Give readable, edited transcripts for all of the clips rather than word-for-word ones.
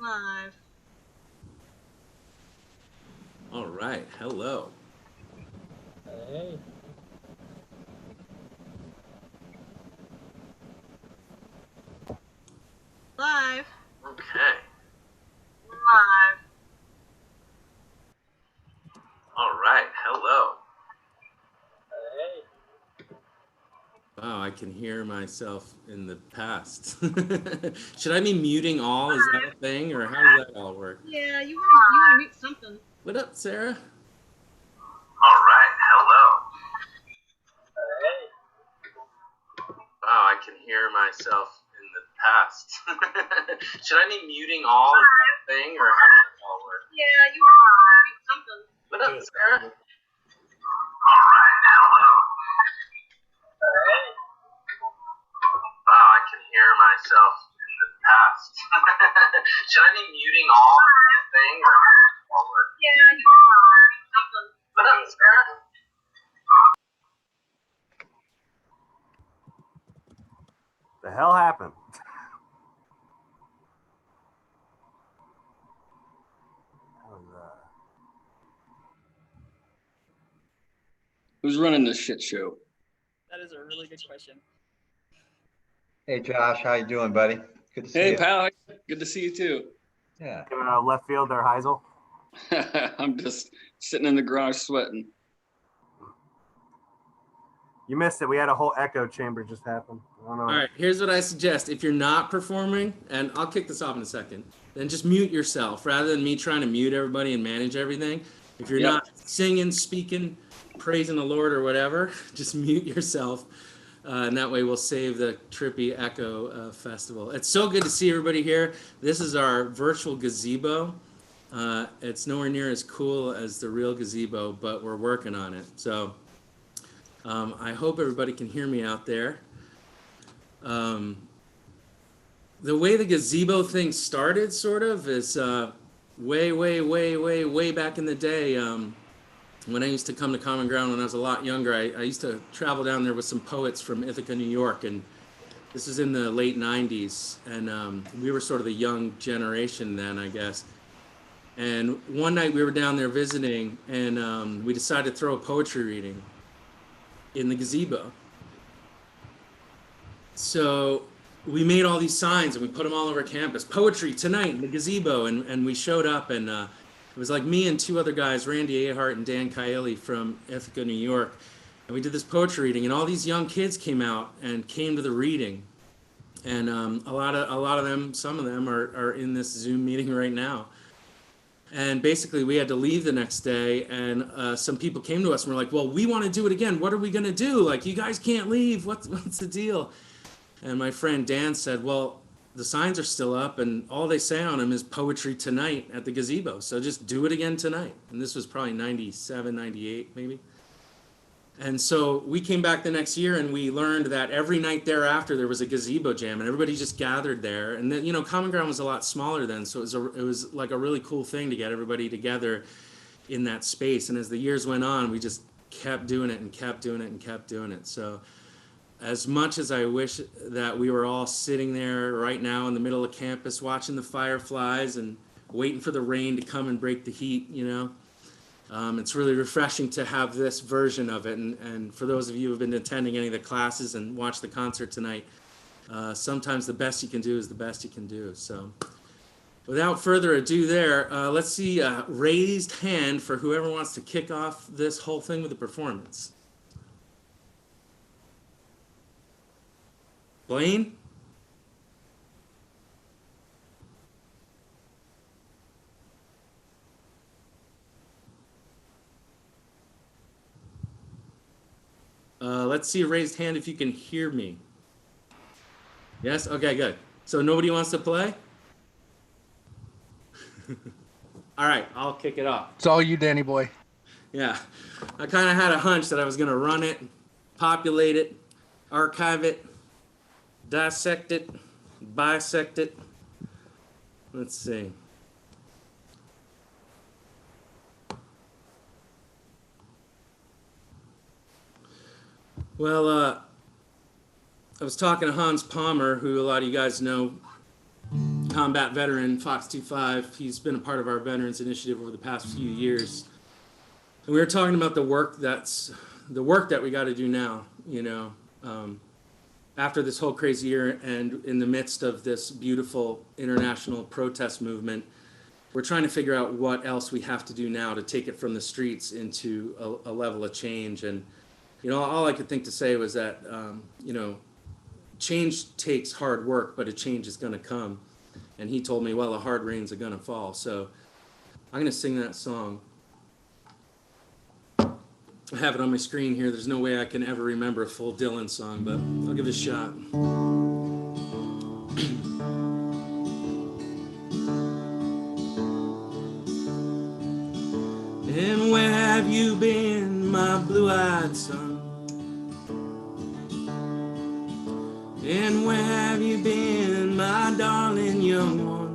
Live. All right. Hello. Hey. Live. Okay. Live. All right. Hello. Hey. Wow, I can hear myself in the past. Should I be muting all? Is that a thing, or how does that all work? Yeah, you want to mute something. What up, Sarah? All right. Hello. Hey. Wow, I can hear myself in the past. Should I be muting all? Is that a thing, or how does that all work? Yeah, you want to mute something. What up, Sarah? All right. Hello. Hey. Wow, I can hear myself in the past. Should I be muting all? Is that a thing, or how does that all work? Yeah, you want to mute something. What up, Sarah? The hell happened? Who's running this shit show? That is a really good question. Hey Josh, how you doing, buddy? Good to see Hey, you. pal. Good to see you too. Yeah. Giving a left field there, Heisel. I'm just sitting in the garage sweating. You missed it. We had a whole echo chamber just happen. I don't know. All right, here's what I suggest. If you're not performing, and I'll kick this off in a second, then just mute yourself rather than me trying to mute everybody and manage everything. If you're Yep. not singing, speaking, praising the Lord or whatever, just mute yourself. And that way we'll save the trippy echo festival. It's so good to see everybody here. This is our virtual gazebo. It's nowhere near as cool as the real gazebo, but we're working on it. So I hope everybody can hear me out there. The way the gazebo thing started, sort of, is way back in the day. When I used to come to Common Ground when I was a lot younger, I used to travel down there with some poets from Ithaca, New York, and this is in the late 90s, and we were sort of the young generation then, I guess. And one night we were down there visiting, and we decided to throw a poetry reading in the gazebo. So we made all these signs and we put them all over campus. Poetry tonight in the gazebo, and we showed up, and it was like me and two other guys, Randy Ahart and Dan Kiley from Ithaca, New York, and we did this poetry reading, and all these young kids came out and came to the reading, and a lot of them, some of them are in this Zoom meeting right now. And basically, we had to leave the next day, and some people came to us and were like, "Well, we want to do it again. What are we gonna do? Like, you guys can't leave. What's the deal?" And my friend Dan said, "Well, the signs are still up, and all they say on them is poetry tonight at the gazebo. So just do it again tonight." And this was probably 97, 98, maybe. And so we came back the next year, and we learned that every night thereafter there was a gazebo jam, and everybody just gathered there. And then, Common Ground was a lot smaller then, so it was like a really cool thing to get everybody together in that space. And as the years went on, we just kept doing it and kept doing it and kept doing it. So as much as I wish that we were all sitting there right now in the middle of campus watching the fireflies and waiting for the rain to come and break the heat, it's really refreshing to have this version of it. And for those of you who have been attending any of the classes and watched the concert tonight, sometimes the best you can do is the best you can do. So without further ado there, let's see a raised hand for whoever wants to kick off this whole thing with a performance. Blaine? Let's see a raised hand if you can hear me. Yes? Okay, good. So nobody wants to play? All right, I'll kick it off. It's all you, Danny boy. Yeah, I kind of had a hunch that I was going to run it, populate it, archive it, dissect it, bisect it. Let's see. Well, I was talking to Hans Palmer, who a lot of you guys know. non-combat veteran, Fox 25. He's been a part of our Veterans Initiative over the past few years. And we were talking about the work that we got to do now, after this whole crazy year and in the midst of this beautiful international protest movement. We're trying to figure out what else we have to do now to take it from the streets into a level of change. And, all I could think to say was that, change takes hard work, but a change is going to come. And he told me, well, the hard rains are going to fall. So I'm going to sing that song. I have it on my screen here. There's no way I can ever remember a full Dylan song, but I'll give it a shot. And where have you been, my blue-eyed son? And where have you been, my darling young one?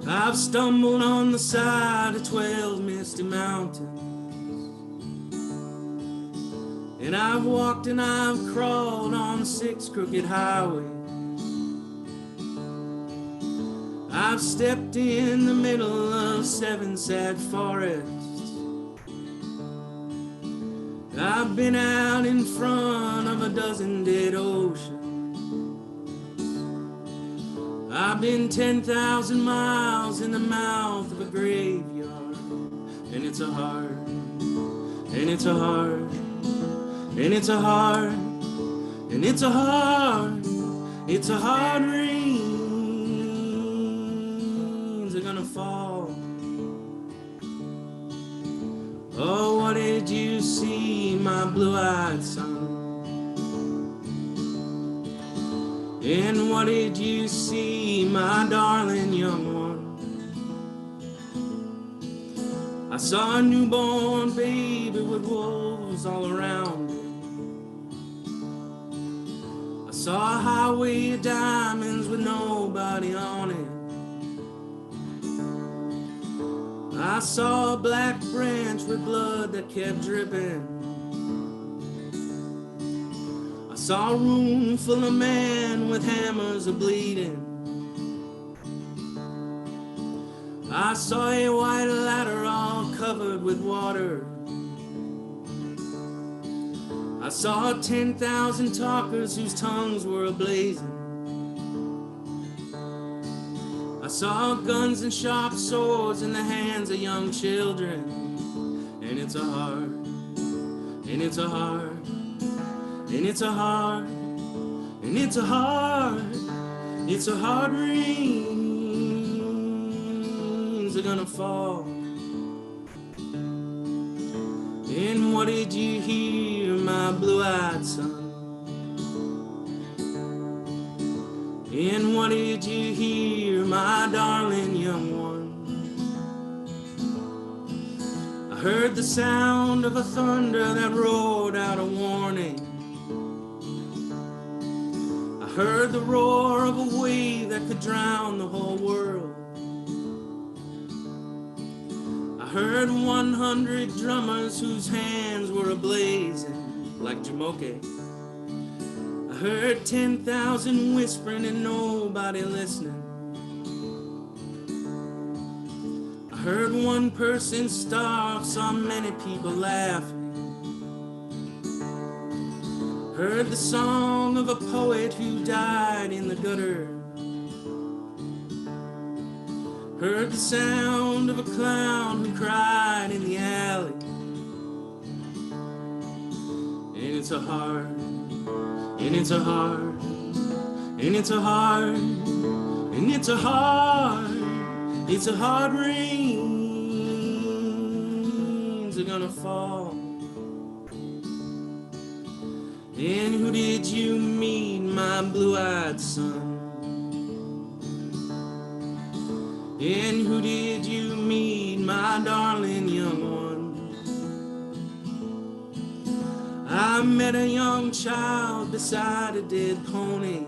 I've stumbled on the side of 12 misty mountains, and I've walked and I've crawled on 6 crooked highways. I've stepped in the middle of 7 sad forests. I've been out in front of a dozen dead oceans. I've been 10,000 miles in the mouth of a graveyard. And it's a hard, and it's a hard, and it's a hard, and it's a hard, it's a hard rains are gonna fall. Oh, what did you see, my blue-eyed son? And what did you see, my darling young one? I saw a newborn baby with wolves all around him. I saw a highway of diamonds with nobody on it. I saw a black branch with blood that kept dripping. I saw a room full of men with hammers a-bleeding. I saw a white ladder all covered with water. I saw 10,000 talkers whose tongues were a-blazing. I saw guns and sharp swords in the hands of young children. And it's a hard, and it's a hard, and it's a hard, and it's a hard, it's a hard rains are gonna fall. And what did you hear, my blue-eyed son? And what did you hear, my darling young one? I heard the sound of a thunder that roared out a warning. I heard the roar of a wave that could drown the whole world. I heard 100 drummers whose hands were a-blazing like Jamoke. I heard 10,000 whispering and nobody listening. I heard one person starve, saw many people laughing. Heard the song of a poet who died in the gutter. Heard the sound of a clown who cried in the alley. And it's a hard, and it's a hard, and it's a hard, and it's a hard, it's a hard rains are gonna fall. And who did you meet, my blue-eyed son? And who did you meet, my darling young one? I met a young child beside a dead pony.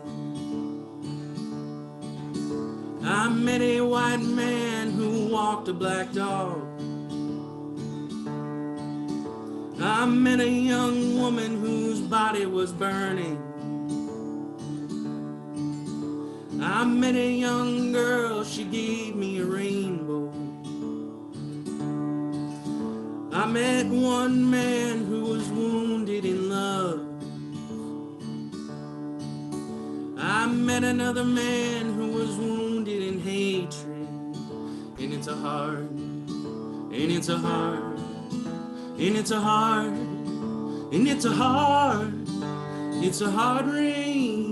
I met a white man who walked a black dog. I met a young woman whose body was burning. I met a young girl, she gave me a rainbow. I met one man who was wounded in love. I met another man who was wounded in hatred. And it's a hard, and it's a hard, and it's a hard, and it's a hard, it's a hard rains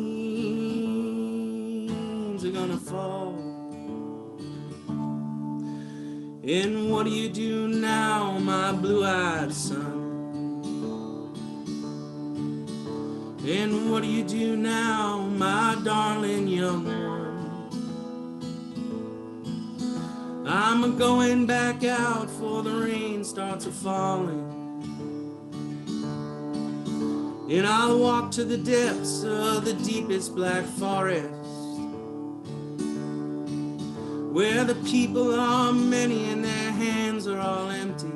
are gonna fall. And what do you do now, my blue-eyed son? And what do you do now, my darling young one? I'm a-going back out for the rain starts a-falling. And I'll walk to the depths of the deepest black forest, where the people are many and their hands are all empty,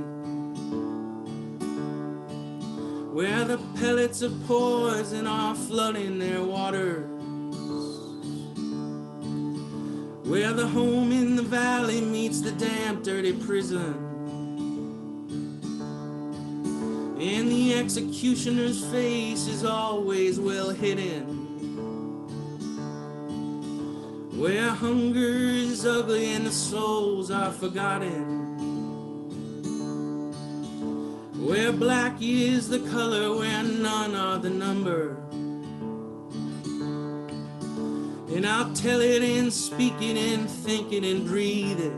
where the pellets of poison are flooding their waters, where the home in the valley meets the damp, dirty prison, and the executioner's face is always well hidden, where hunger is ugly and the souls are forgotten, where black is the color, where none are the number. And I'll tell it and speak it and think it and breathe it,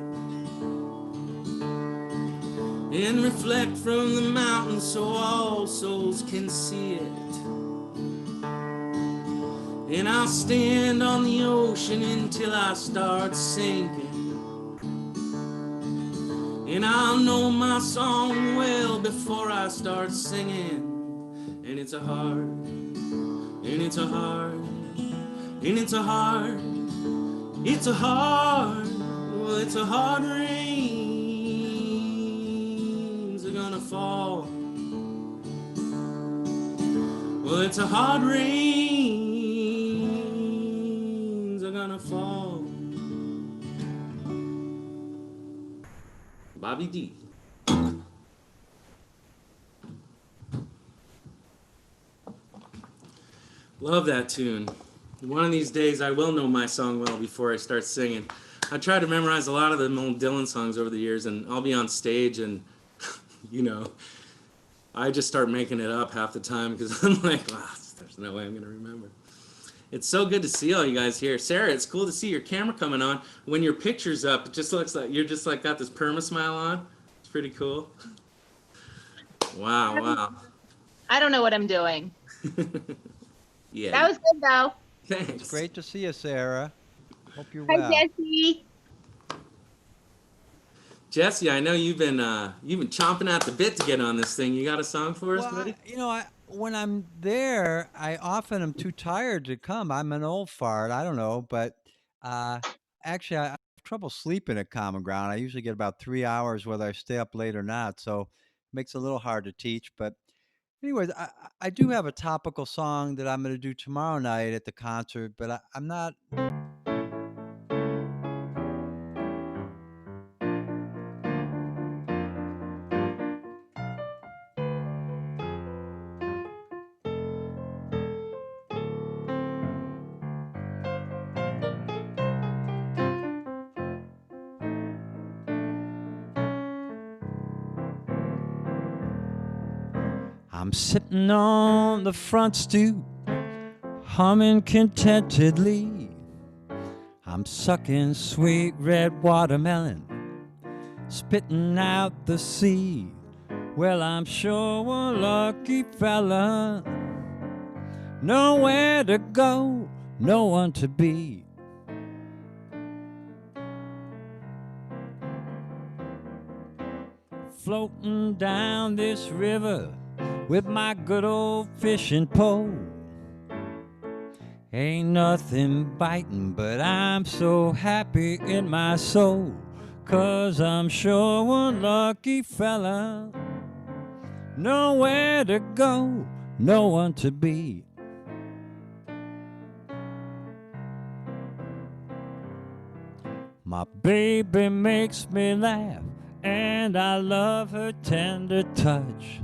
and reflect from the mountain so all souls can see it. And I'll stand on the ocean until I start sinking, and I'll know my song well before I start singing. And it's a hard, and it's a hard, and it's a hard, it's a hard, well, it's a hard rains are gonna fall. Well, it's a hard rains are gonna fall. Bobby D. Love that tune. One of these days I will know my song well before I start singing. I tried to memorize a lot of the old Dylan songs over the years, and I'll be on stage and, you know, I just start making it up half the time because I'm like, wow, there's no way I'm going to remember. It's so good to see all you guys here. Sarah, it's cool to see your camera coming on. When your picture's up, it just looks like you're just like got this perma smile on. It's pretty cool. Wow, wow. I don't know what I'm doing. Yeah. That was good though. Thanks. It's great to see you, Sarah. Hope you're Hi, well. Jesse. Jesse, I know you've been chomping at the bit to get on this thing. You got a song for us, buddy? When I'm there, I often am too tired to come. I'm an old fart. I don't know, but actually, I have trouble sleeping at Common Ground. I usually get about 3 hours whether I stay up late or not, so it makes it a little hard to teach. But anyways, I do have a topical song that I'm going to do tomorrow night at the concert, but I'm not. I'm sitting on the front stoop, humming contentedly. I'm sucking sweet red watermelon, spitting out the seed. Well, I'm sure a lucky fella, nowhere to go, no one to be. Floating down this river with my good old fishing pole. Ain't nothing biting, but I'm so happy in my soul, 'cause I'm sure one lucky fella, nowhere to go, no one to be. My baby makes me laugh, and I love her tender touch.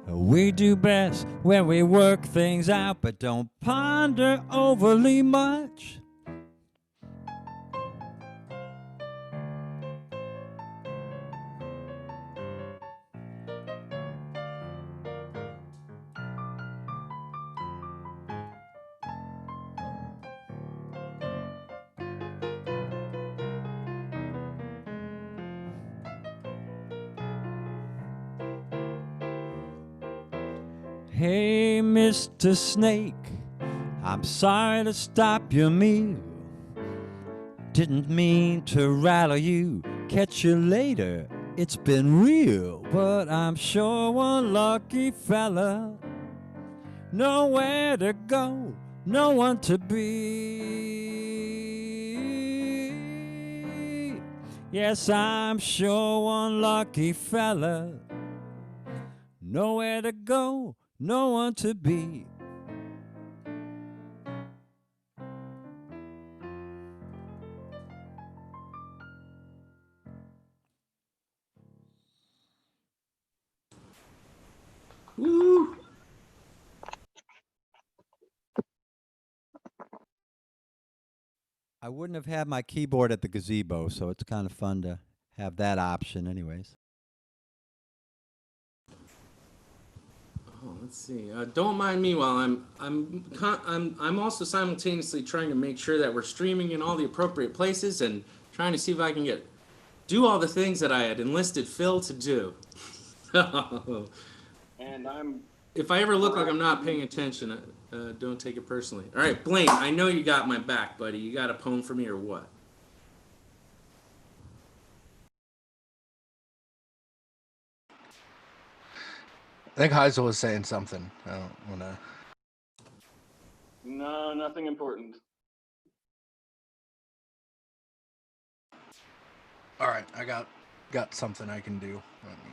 We do best when we work things out, but don't ponder overly much. Hey, Mr. Snake, I'm sorry to stop your meal. Didn't mean to rattle you, catch you later, it's been real. But I'm sure one lucky fella, nowhere to go, no one to be. Yes, I'm sure one lucky fella, nowhere to go, no one to be. Woo! I wouldn't have had my keyboard at the gazebo, so it's kind of fun to have that option anyways. Oh, let's see. Don't mind me while I'm also simultaneously trying to make sure that we're streaming in all the appropriate places and trying to see if I can do all the things that I had enlisted Phil to do. And I'm If I ever look like I'm not paying attention, don't take it personally. All right, Blaine, I know you got my back, buddy. You got a poem for me or what? I think Heisel was saying something. I don't want to. no, nothing important. All right, I got something I can do. Let me.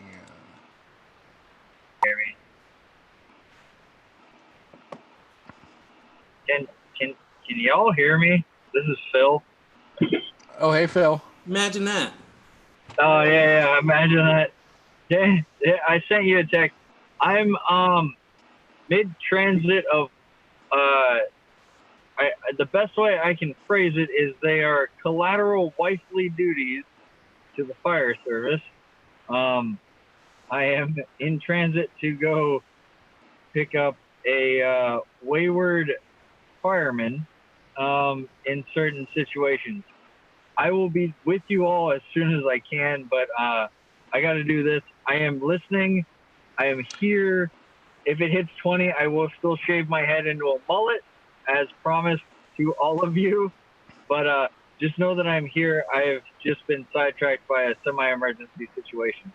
Can y'all hear me? This is Phil. Oh, hey, Phil. Imagine that. Oh yeah, imagine that. Yeah, I sent you a text. I'm mid transit of the best way I can phrase it is they are collateral wifely duties to the fire service. I am in transit to go pick up a wayward fireman in certain situations. I will be with you all as soon as I can, but I got to do this. I am listening. I am here. If it hits 20, I will still shave my head into a mullet, as promised to all of you. But just know that I'm here. I have just been sidetracked by a semi-emergency situation.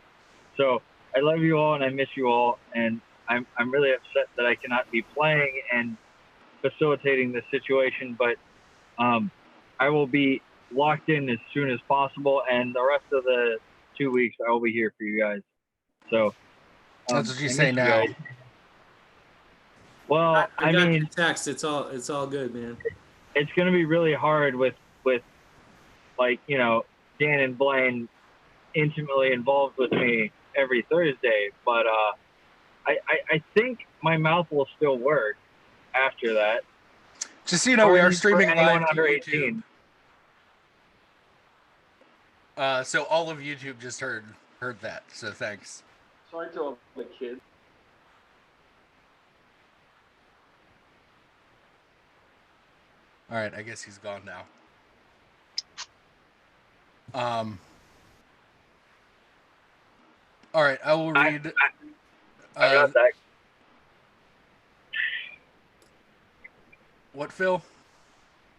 So I love you all and I miss you all, and I'm really upset that I cannot be playing and facilitating this situation, but I will be locked in as soon as possible, and the rest of the 2 weeks I will be here for you guys. So That's what you I say miss now. guys. Well, I got mean, your text. It's all good, man. it's going to be really hard with like, you know, Dan and Blaine intimately involved with me every Thursday, but I think my mouth will still work after that. Just so you know, we are For streaming anyone live to under YouTube. 18. So all of YouTube just heard that. So thanks. Sorry to all the kids. All right, I guess he's gone now. All right, I will read. I got that. What, Phil?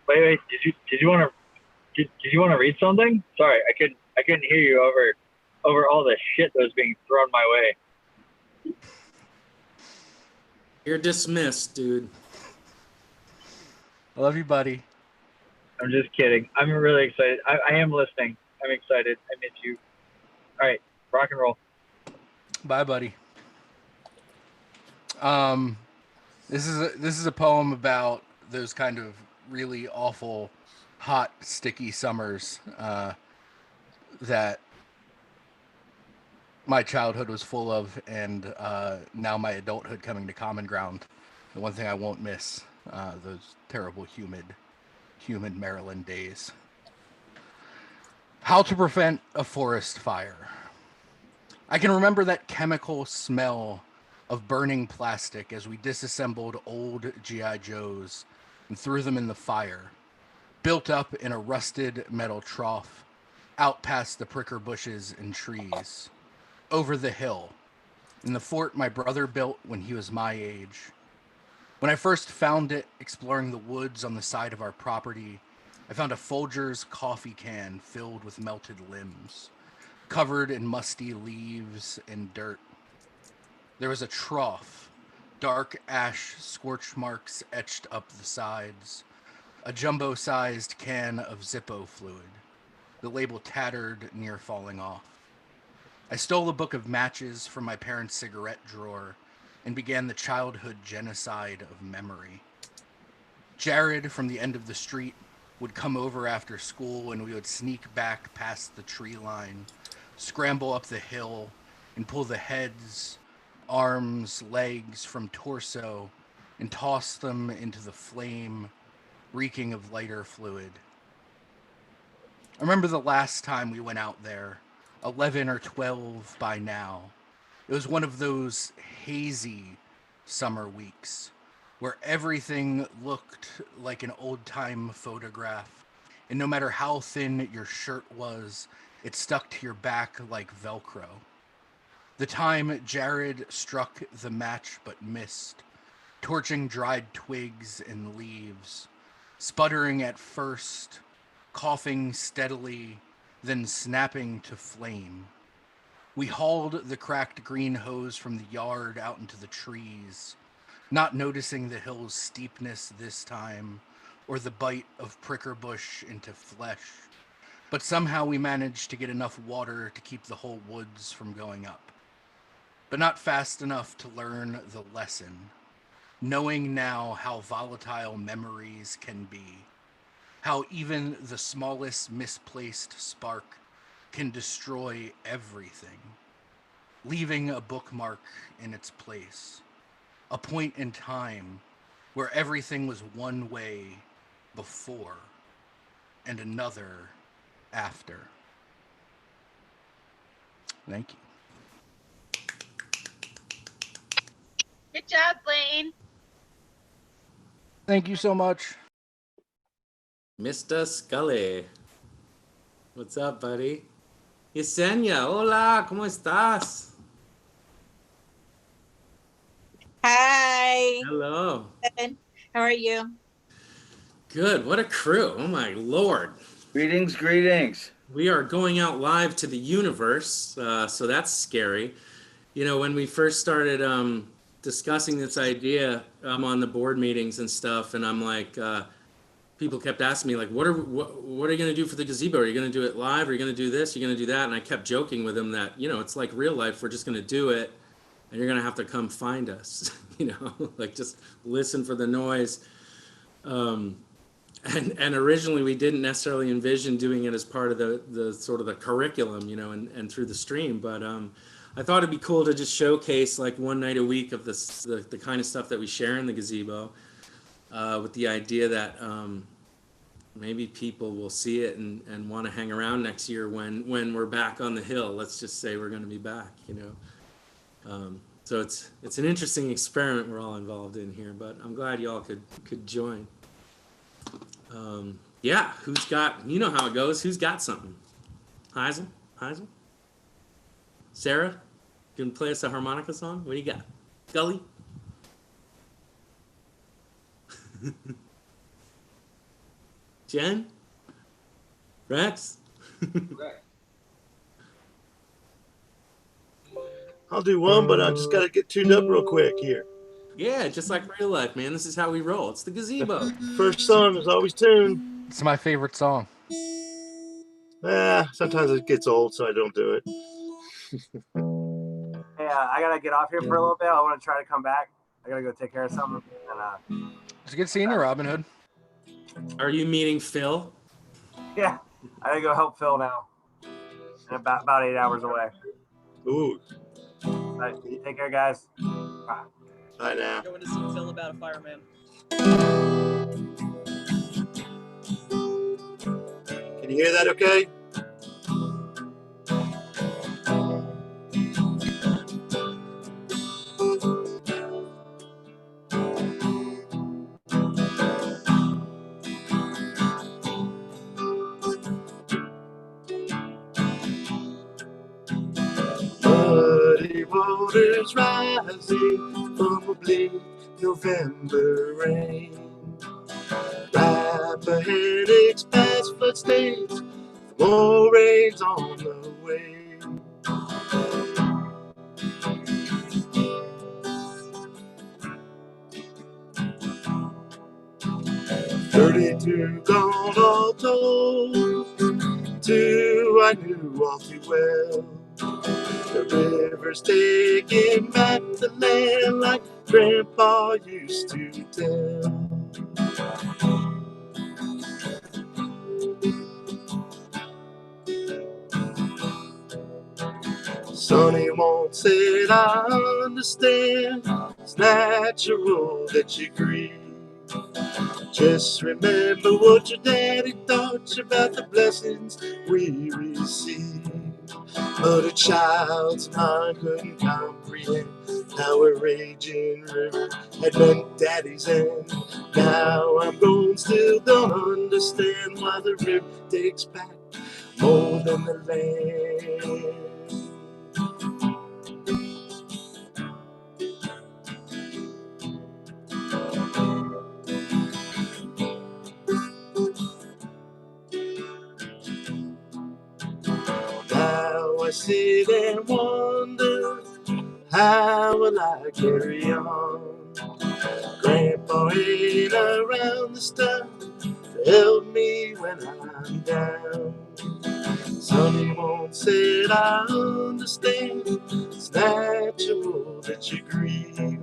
Wait. Did you want to read something? Sorry, I couldn't hear you over all the shit that was being thrown my way. You're dismissed, dude. I love you, buddy. I'm just kidding. I'm really excited. I am listening. I'm excited. I miss you. All right, rock and roll. Bye, buddy. This is a poem about those kind of really awful hot, sticky summers that my childhood was full of, and now my adulthood coming to common ground. The one thing I won't miss, those terrible humid Maryland days. How to prevent a forest fire. I can remember that chemical smell of burning plastic as we disassembled old G.I. Joes and threw them in the fire, built up in a rusted metal trough, out past the pricker bushes and trees, over the hill, in the fort my brother built when he was my age. When I first found it exploring the woods on the side of our property, I found a Folgers coffee can filled with melted limbs, covered in musty leaves and dirt. There was a trough, dark ash scorch marks etched up the sides, a jumbo-sized can of Zippo fluid, the label tattered near falling off. I stole a book of matches from my parents' cigarette drawer and began the childhood genocide of memory. Jared from the end of the street would come over after school and we would sneak back past the tree line, scramble up the hill, and pull the heads, arms, legs from torso and toss them into the flame, reeking of lighter fluid. I remember the last time we went out there, 11 or 12 by now. It was one of those hazy summer weeks where everything looked like an old-time photograph, and no matter how thin your shirt was, it stuck to your back like Velcro. The time Jared struck the match but missed, torching dried twigs and leaves, sputtering at first, coughing steadily, then snapping to flame. We hauled the cracked green hose from the yard out into the trees, not noticing the hill's steepness this time, or the bite of pricker bush into flesh. But somehow we managed to get enough water to keep the whole woods from going up. But not fast enough to learn the lesson, knowing now how volatile memories can be, how even the smallest misplaced spark can destroy everything, leaving a bookmark in its place, a point in time where everything was one way before and another after. Thank you. Good job, Blaine. Thank you so much. Mr. Scully. What's up, buddy? Yesenia, hola, ¿cómo estás? Hi. Hello. Good. How are you? Good. What a crew. Oh, my Lord. Greetings, greetings. We are going out live to the universe, so that's scary. You know, when we first started discussing this idea, I'm on the board meetings and stuff, and I'm like, people kept asking me, like, what are you going to do for the gazebo? Are you going to do it live? Are you going to do this? Are you going to do that? And I kept joking with them that, you know, it's like real life. We're just going to do it, and you're going to have to come find us, you know, like just listen for the noise. And originally we didn't necessarily envision doing it as part of the sort of the curriculum, you know, and through the stream. But I thought it'd be cool to just showcase like one night a week of the kind of stuff that we share in the gazebo, with the idea that maybe people will see it and want to hang around next year when we're back on the hill. Let's just say we're going to be back, you know. So it's an interesting experiment we're all involved in here, but I'm glad y'all could join. Yeah, who's got, you know how it goes, who's got something? Heisel? Sarah, you can play us a harmonica song? What do you got? Gully? Jen? Rex? I'll do one, but I just got to get tuned up real quick here. Yeah, just like real life, man. This is how we roll. It's the gazebo. First song is always tuned. It's my favorite song. Sometimes it gets old, so I don't do it. Hey, I gotta get off here for a little bit. I want to try to come back. I gotta go take care of something. And It's good seeing you, Robin Hood. Are you meeting Phil? Yeah, I gotta go help Phil now. And about 8 hours away. Ooh. All right, take care, guys. Bye. Bye now. Going to see Phil about a fireman. Can you hear that okay? Muddy waters rising from a bleak November rain. Rappahannock's past flood stains, more rain's on the way. 32 gone all told, 2 I knew all too well. The river's taking back the land like Grandpa used to tell. Sonny won't say I understand, it's natural that you grieve. Just remember what your daddy taught you about the blessings we receive. But a child's mind couldn't comprehend how a raging river had meant daddy's end. Now I'm grown, still don't understand why the river takes back more than the land. Now I sit and wonder, how will I carry on? Grandpa ain't around this time to help me when I'm down. Sonny won't say I understand, it's natural that you grieve.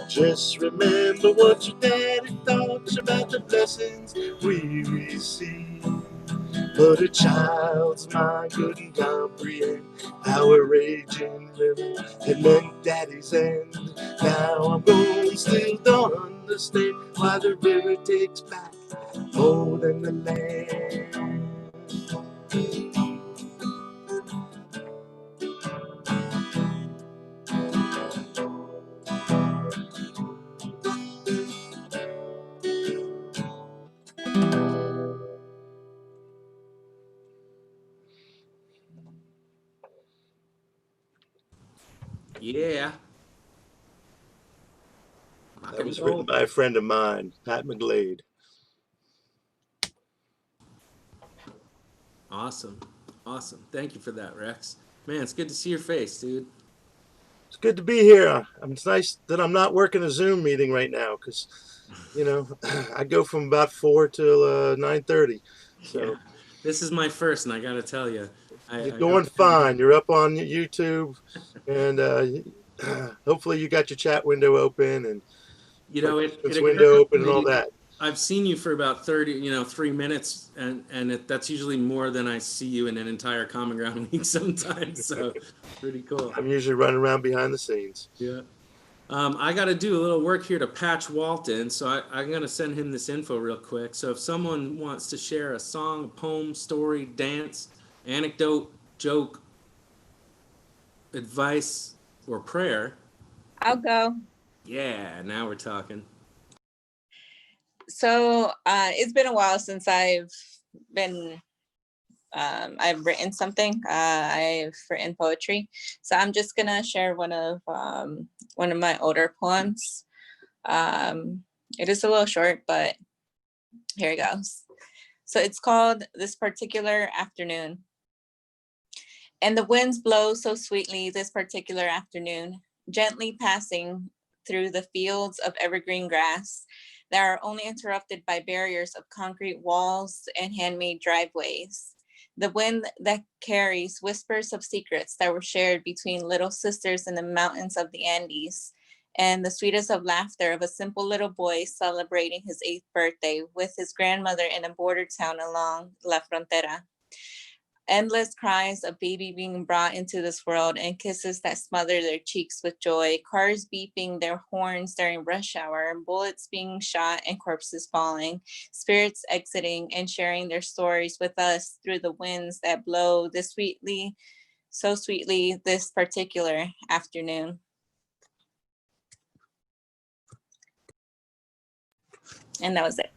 Just remember what your daddy taught you about the blessings we receive. But a child's mind couldn't comprehend how a raging river had meant daddy's end. Now I'm grown, still don't understand why the river takes back more than the land. Yeah. That was written by a friend of mine, Pat McGlade. Awesome. Awesome. Thank you for that, Rex. Man, it's good to see your face, dude. It's good to be here. It's nice that I'm not working a Zoom meeting right now because, I go from about 4 till 9:30. So Yeah. This is my first, and I got to tell you, you're I doing don't tend to fine. You're up on YouTube, and hopefully you got your chat window open and participants it window occurs to open and all me, that. I've seen you for about 30, 3 minutes, and that's usually more than I see you in an entire Common Ground week sometimes. So pretty cool. I'm usually running around behind the scenes. Yeah. I got to do a little work here to patch Walt in, so I'm going to send him this info real quick. So if someone wants to share a song, a poem, story, dance, anecdote, joke, advice, or prayer, I'll go. yeah, now we're talking. So it's been a while since I've written something. I've written poetry. So I'm just gonna share one of my older poems. It is a little short, but here it goes. So it's called This Particular Afternoon. And the winds blow so sweetly this particular afternoon, gently passing through the fields of evergreen grass that are only interrupted by barriers of concrete walls and handmade driveways. The wind that carries whispers of secrets that were shared between little sisters in the mountains of the Andes and the sweetest of laughter of a simple little boy celebrating his 8th birthday with his grandmother in a border town along La Frontera. Endless cries of baby being brought into this world and kisses that smother their cheeks with joy, cars beeping their horns during rush hour, bullets being shot and corpses falling, spirits exiting and sharing their stories with us through the winds that blow this sweetly, so sweetly this particular afternoon. And that was it.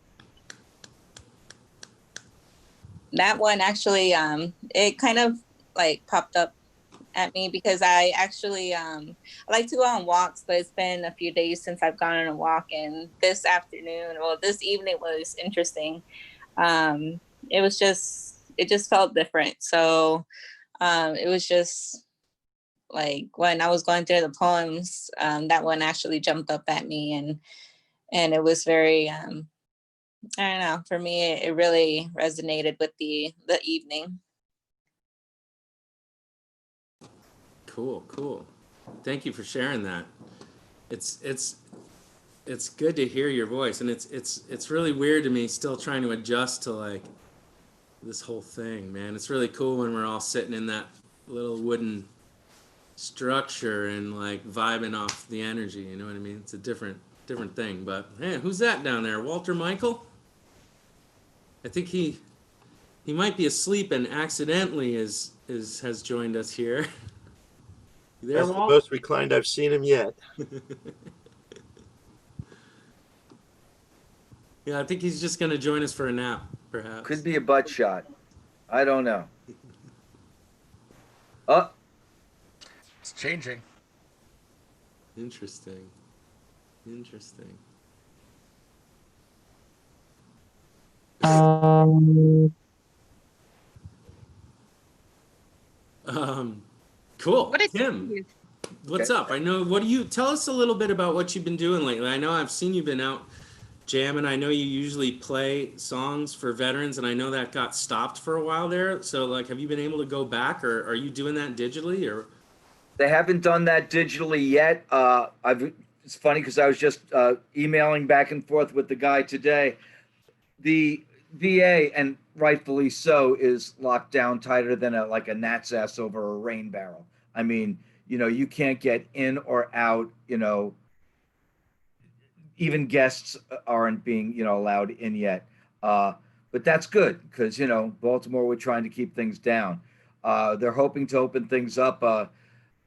That one actually, it kind of like popped up at me because I actually I like to go on walks, but it's been a few days since I've gone on a walk, and this evening was interesting. It just felt different. So it was just like when I was going through the poems, that one actually jumped up at me, and it was very I don't know, for me it really resonated with the evening. Cool. Thank you for sharing that. It's good to hear your voice, and it's really weird to me still trying to adjust to like this whole thing, man. It's really cool when we're all sitting in that little wooden structure and like vibing off the energy, you know what I mean? It's a different thing. But man, who's that down there? Walter Michael? I think he might be asleep and accidentally has joined us here. You there, That's the Walt? most reclined I've seen him yet. Yeah, I think he's just gonna join us for a nap, perhaps. Could be a butt shot. I don't know. Oh, It's changing. Interesting. Cool. What is Tim, what's up? I know. What do you tell us a little bit about what you've been doing lately? I know I've seen you've been out jamming. I know you usually play songs for veterans, and I know that got stopped for a while there. So, like, have you been able to go back, or are you doing that digitally, or? they haven't done that digitally yet. It's funny because I was just emailing back and forth with the guy today. The VA, and rightfully so, is locked down tighter than like a gnat's ass over a rain barrel. I mean, you can't get in or out. Even guests aren't being, allowed in yet. But that's good because, Baltimore, we're trying to keep things down. They're hoping to open things up.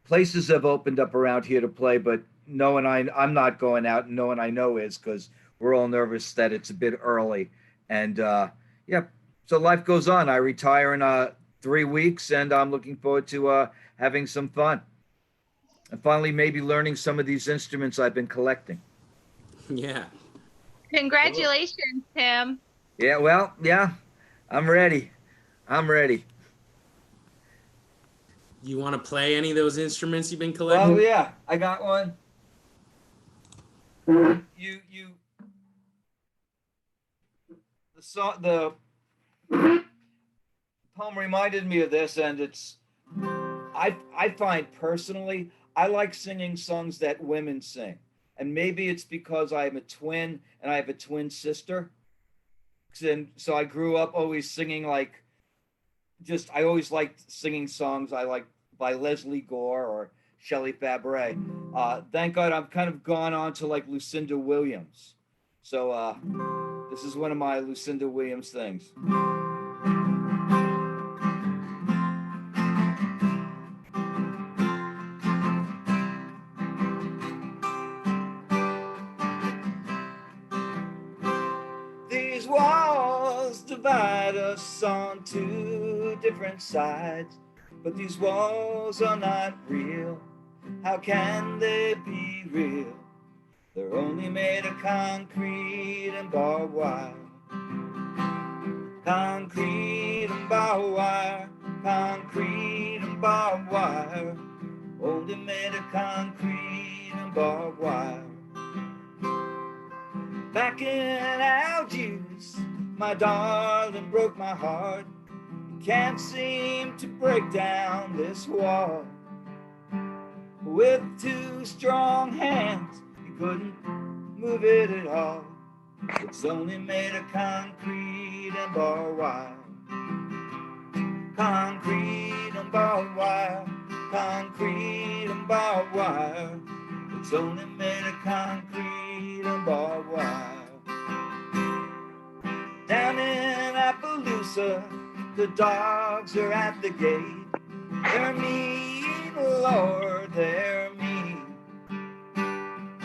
Places have opened up around here to play, but I'm not going out, and no one I know is, because we're all nervous that it's a bit early. And yeah, so life goes on. I retire in 3 weeks, and I'm looking forward to having some fun. And finally, maybe learning some of these instruments I've been collecting. Yeah. Congratulations, Tim. Yeah, well, yeah, I'm ready. You want to play any of those instruments you've been collecting? Well, yeah, I got one. The poem reminded me of this, and I find personally, I like singing songs that women sing. And maybe it's because I'm a twin and I have a twin sister. And so I grew up always singing I always liked singing songs I like by Leslie Gore or Shelley Fabares. Thank God I've kind of gone on to like Lucinda Williams. So this is one of my Lucinda Williams things. These walls divide us on two different sides, but these walls are not real. How can they be real? They're only made of concrete and barbed wire. Concrete and barbed wire. Concrete and barbed wire. Only made of concrete and barbed wire. Back in our youth, my darling broke my heart. Can't seem to break down this wall. with two strong hands. He couldn't move it at all. It's only made of concrete and barbed wire. Concrete and barbed wire. Concrete and barbed wire. It's only made of concrete and barbed wire. Down in Appaloosa, the dogs are at the gate. They're mean, Lord, they're mean.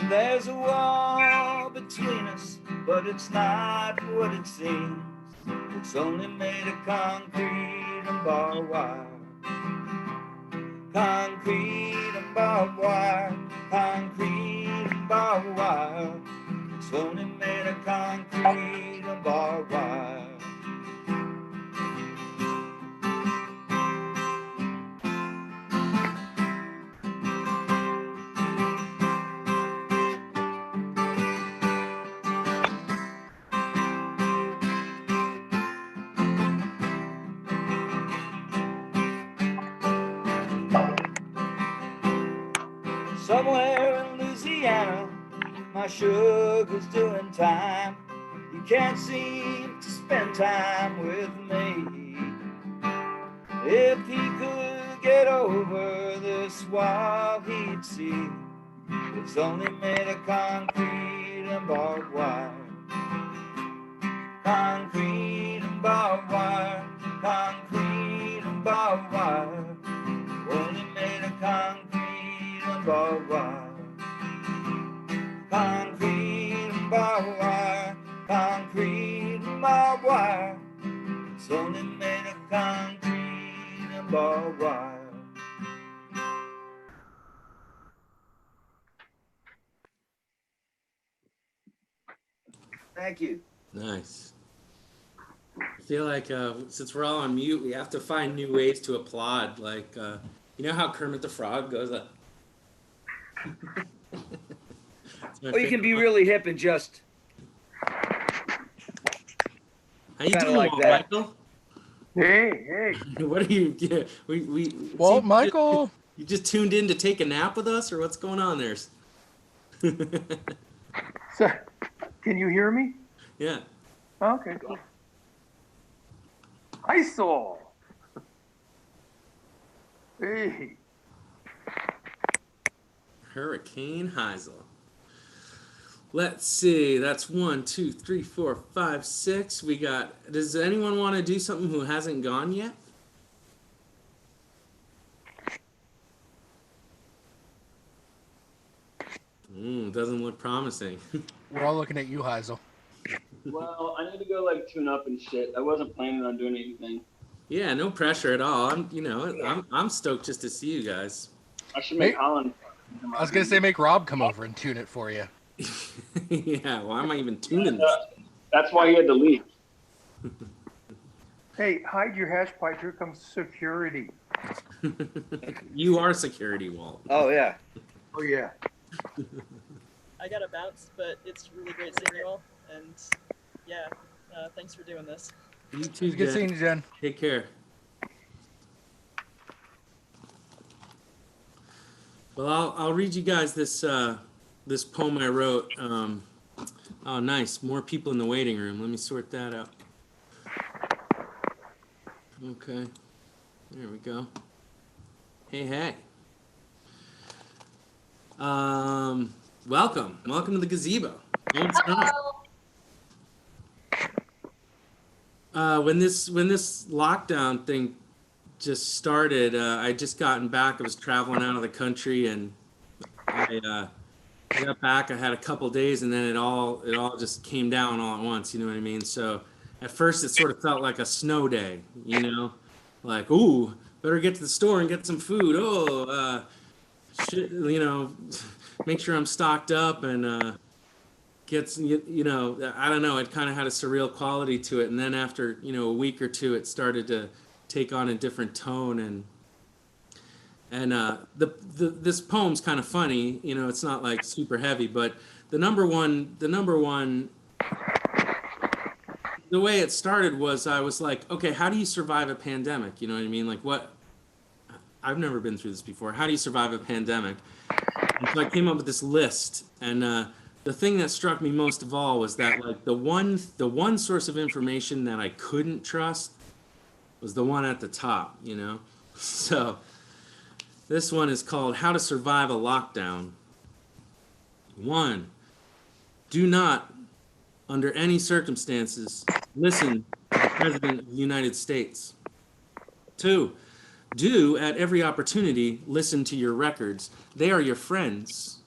There's a wall between us, but it's not what it seems. It's only made of concrete and barbed wire. Concrete and barbed wire. Concrete and barbed wire. It's only made of concrete and barbed wire. Somewhere in Louisiana, my sugar's doing time. He can't seem to spend time with me. If he could get over this wall, he'd see it's only made of concrete and barbed wire. Concrete and barbed wire. Concrete and barbed wire. Only made of concrete and barbed wire. Concrete and barbed wire. Concrete and barbed wire. It's only made of concrete and barbed wire. Thank you. Nice. I feel like since we're all on mute, we have to find new ways to applaud. Like, you know how Kermit the Frog goes up? Or you can be really hip and just. How you Kinda doing, like Walt, that. Michael? Hey. What are you? Yeah, we. Walt, see, Michael. You just tuned in to take a nap with us, or what's going on there? So, can you hear me? Yeah. Okay, cool. I saw. Hey. Hurricane Heisel. Let's see. That's 1, 2, 3, 4, 5, 6. We got. Does anyone want to do something who hasn't gone yet? Doesn't look promising. We're all looking at you, Heisel. Well, I need to go like tune up and shit. I wasn't planning on doing anything. Yeah, no pressure at all. I'm stoked just to see you guys. I should make Hey. Holland. I was gonna say make Rob come over and tune it for you. Yeah, why am I even tuning this? That's why he had to leave. Hey, hide your hash pipe. Here comes security. You are security, Walt. Oh, yeah. Oh, yeah. I got to bounce, but it's really great seeing you all. And yeah, thanks for doing this. You too, It's good Jen. seeing you, Jen. Take care. Well, I'll read you guys this this poem I wrote. Oh, nice. More people in the waiting room. Let me sort that out. Okay. There we go. Hey, hey. Welcome to the Gazebo. When this lockdown thing just started, I just gotten back. I was traveling out of the country, and I got back. I had a couple days, and then it all just came down all at once. You know what I mean? So at first, it sort of felt like a snow day. You know, like, ooh, better get to the store and get some food. Oh, shit, you know, make sure I'm stocked up and gets, you know, I don't know, it kind of had a surreal quality to it. And then after, you know, a week or two, it started to take on a different tone. And this poem's kind of funny, you know, it's not like super heavy, but the number one, the way it started was I was like, okay, how do you survive a pandemic? You know what I mean? Like I've never been through this before. How do you survive a pandemic? And so I came up with this list, and the thing that struck me most of all was that like the one source of information that I couldn't trust was the one at the top, you know? So this one is called How to Survive a Lockdown. 1. Do not, under any circumstances, listen to the President of the United States. 2. Do, at every opportunity, listen to your records. They are your friends.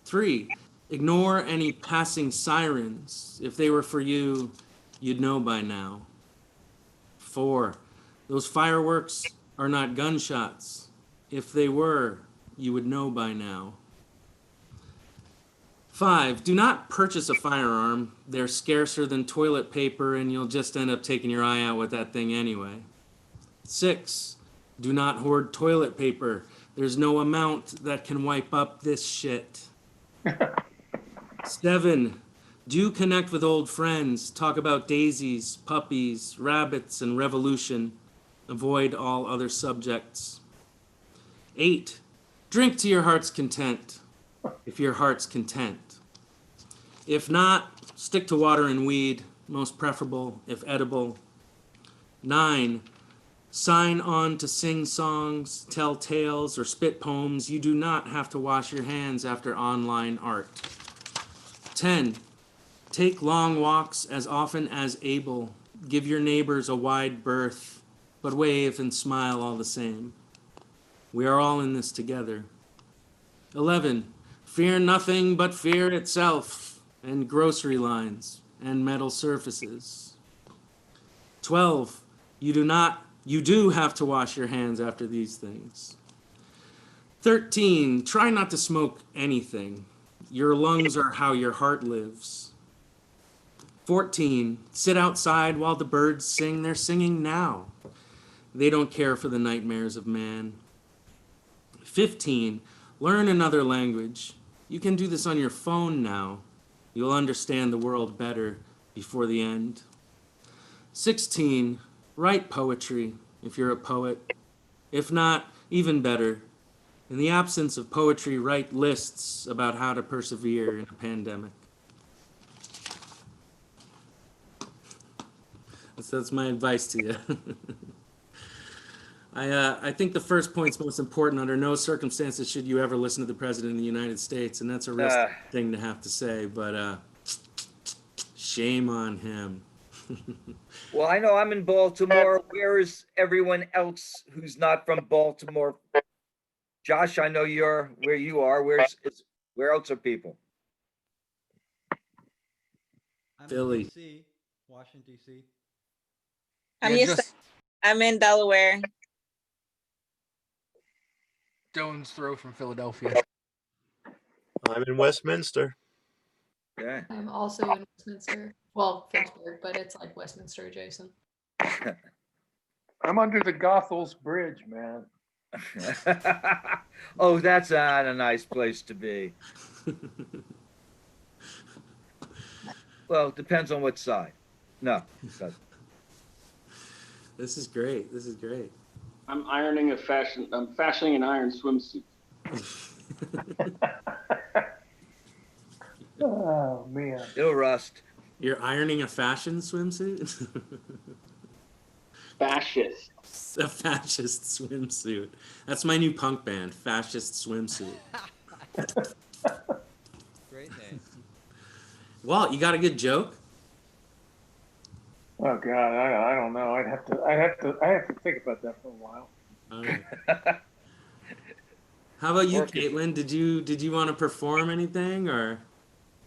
3. Ignore any passing sirens. If they were for you, you'd know by now. 4. Those fireworks are not gunshots. If they were, you would know by now. 5. Do not purchase a firearm. They're scarcer than toilet paper, and you'll just end up taking your eye out with that thing anyway. 6. Do not hoard toilet paper. There's no amount that can wipe up this shit. 7. Do connect with old friends. Talk about daisies, puppies, rabbits, and revolution. Avoid all other subjects. 8. Drink to your heart's content, if your heart's content. If not, stick to water and weed, most preferable if edible. 9. Sign on to sing songs, tell tales, or spit poems. You do not have to wash your hands after online art. 10. Take long walks as often as able. Give your neighbors a wide berth, but wave and smile all the same. We are all in this together. 11. Fear nothing but fear itself, and grocery lines, and metal surfaces. 12. You do have to wash your hands after these things. 13. Try not to smoke anything. Your lungs are how your heart lives. 14. Sit outside while the birds sing. They're singing now. They don't care for the nightmares of man. 15. Learn another language. You can do this on your phone now. You'll understand the world better before the end. 16. Write poetry, if you're a poet. If not, even better. In the absence of poetry, write lists about how to persevere in a pandemic. That's my advice to you. I think the first point's most important. Under no circumstances should you ever listen to the President of the United States, and that's a real thing to have to say, but shame on him. Well, I know I'm in Baltimore. Where is everyone else who's not from Baltimore? Josh, I know you're where you are. Where else are people? I'm Philly. in DC, Washington, D.C. I'm in Delaware. Stone's throw from Philadelphia. I'm in Westminster. Yeah. I'm also in Westminster. Well, Pittsburgh, but it's like Westminster adjacent. I'm under the Goethals Bridge, man. Oh, that's not a nice place to be. Well, it depends on what side. No, it doesn't. This is great. This is great. I'm fashioning an iron swimsuit. Oh man. It'll rust. You're ironing a fashion swimsuit? Fascist. A fascist swimsuit. That's my new punk band, Fascist Swimsuit. Great name. Walt, you got a good joke? Oh God, I don't know. I have to think about that for a while. All right. How about you, Caitlin? Did you want to perform anything or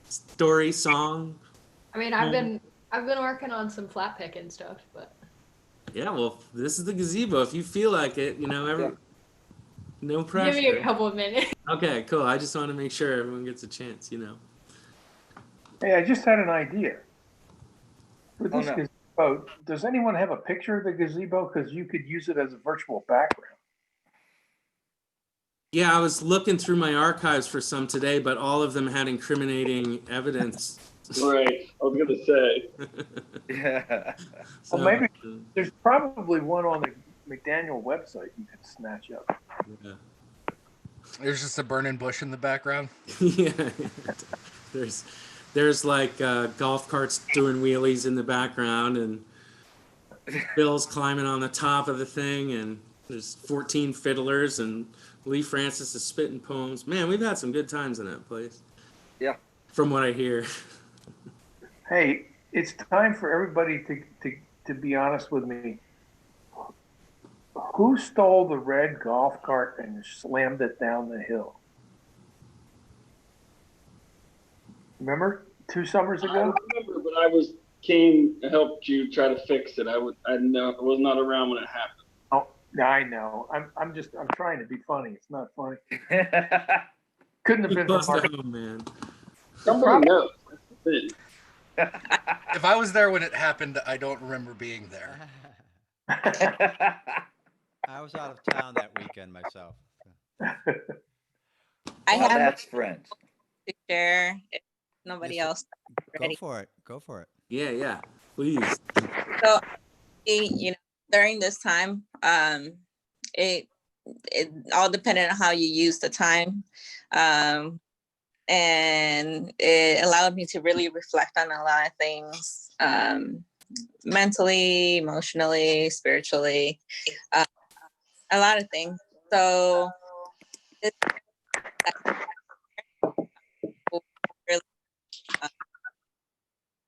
story, song? I mean, I've been working on some flat pick and stuff, but Yeah, well, this is the Gazebo. If you feel like it, no pressure. give me a couple of minutes. Okay, cool. I just want to make sure everyone gets a chance, Hey, I just had an idea. For this gazebo, does anyone have a picture of the gazebo? Because you could use it as a virtual background. Yeah, I was looking through my archives for some today, but all of them had incriminating evidence. Right. I was going to say. Yeah. Well, maybe there's probably one on McDaniel website you could snatch up. Yeah. There's just a burning bush in the background. Yeah. There's like golf carts doing wheelies in the background, and Bill's climbing on the top of the thing, and there's 14 fiddlers, and Lee Francis is spitting poems. Man, we've had some good times in that place. Yeah. From what I hear. Hey, it's time for everybody to be honest with me. Who stole the red golf cart and slammed it down the hill? Remember 2 summers I ago? remember, but I came and helped you try to fix it. I was not around when it happened. Oh, I know. I'm trying to be funny. It's not funny. Couldn't have been Close from to home, man. Somebody knows. That's the thing. If I was there when it happened, I don't remember being there. I was out of town that weekend myself. I have That's friends. to share if nobody else. Go for it. Go for it. Yeah, please. So, during this time, it all depended on how you use the time. And it allowed me to really reflect on a lot of things, mentally, emotionally, spiritually, a lot of things. So this really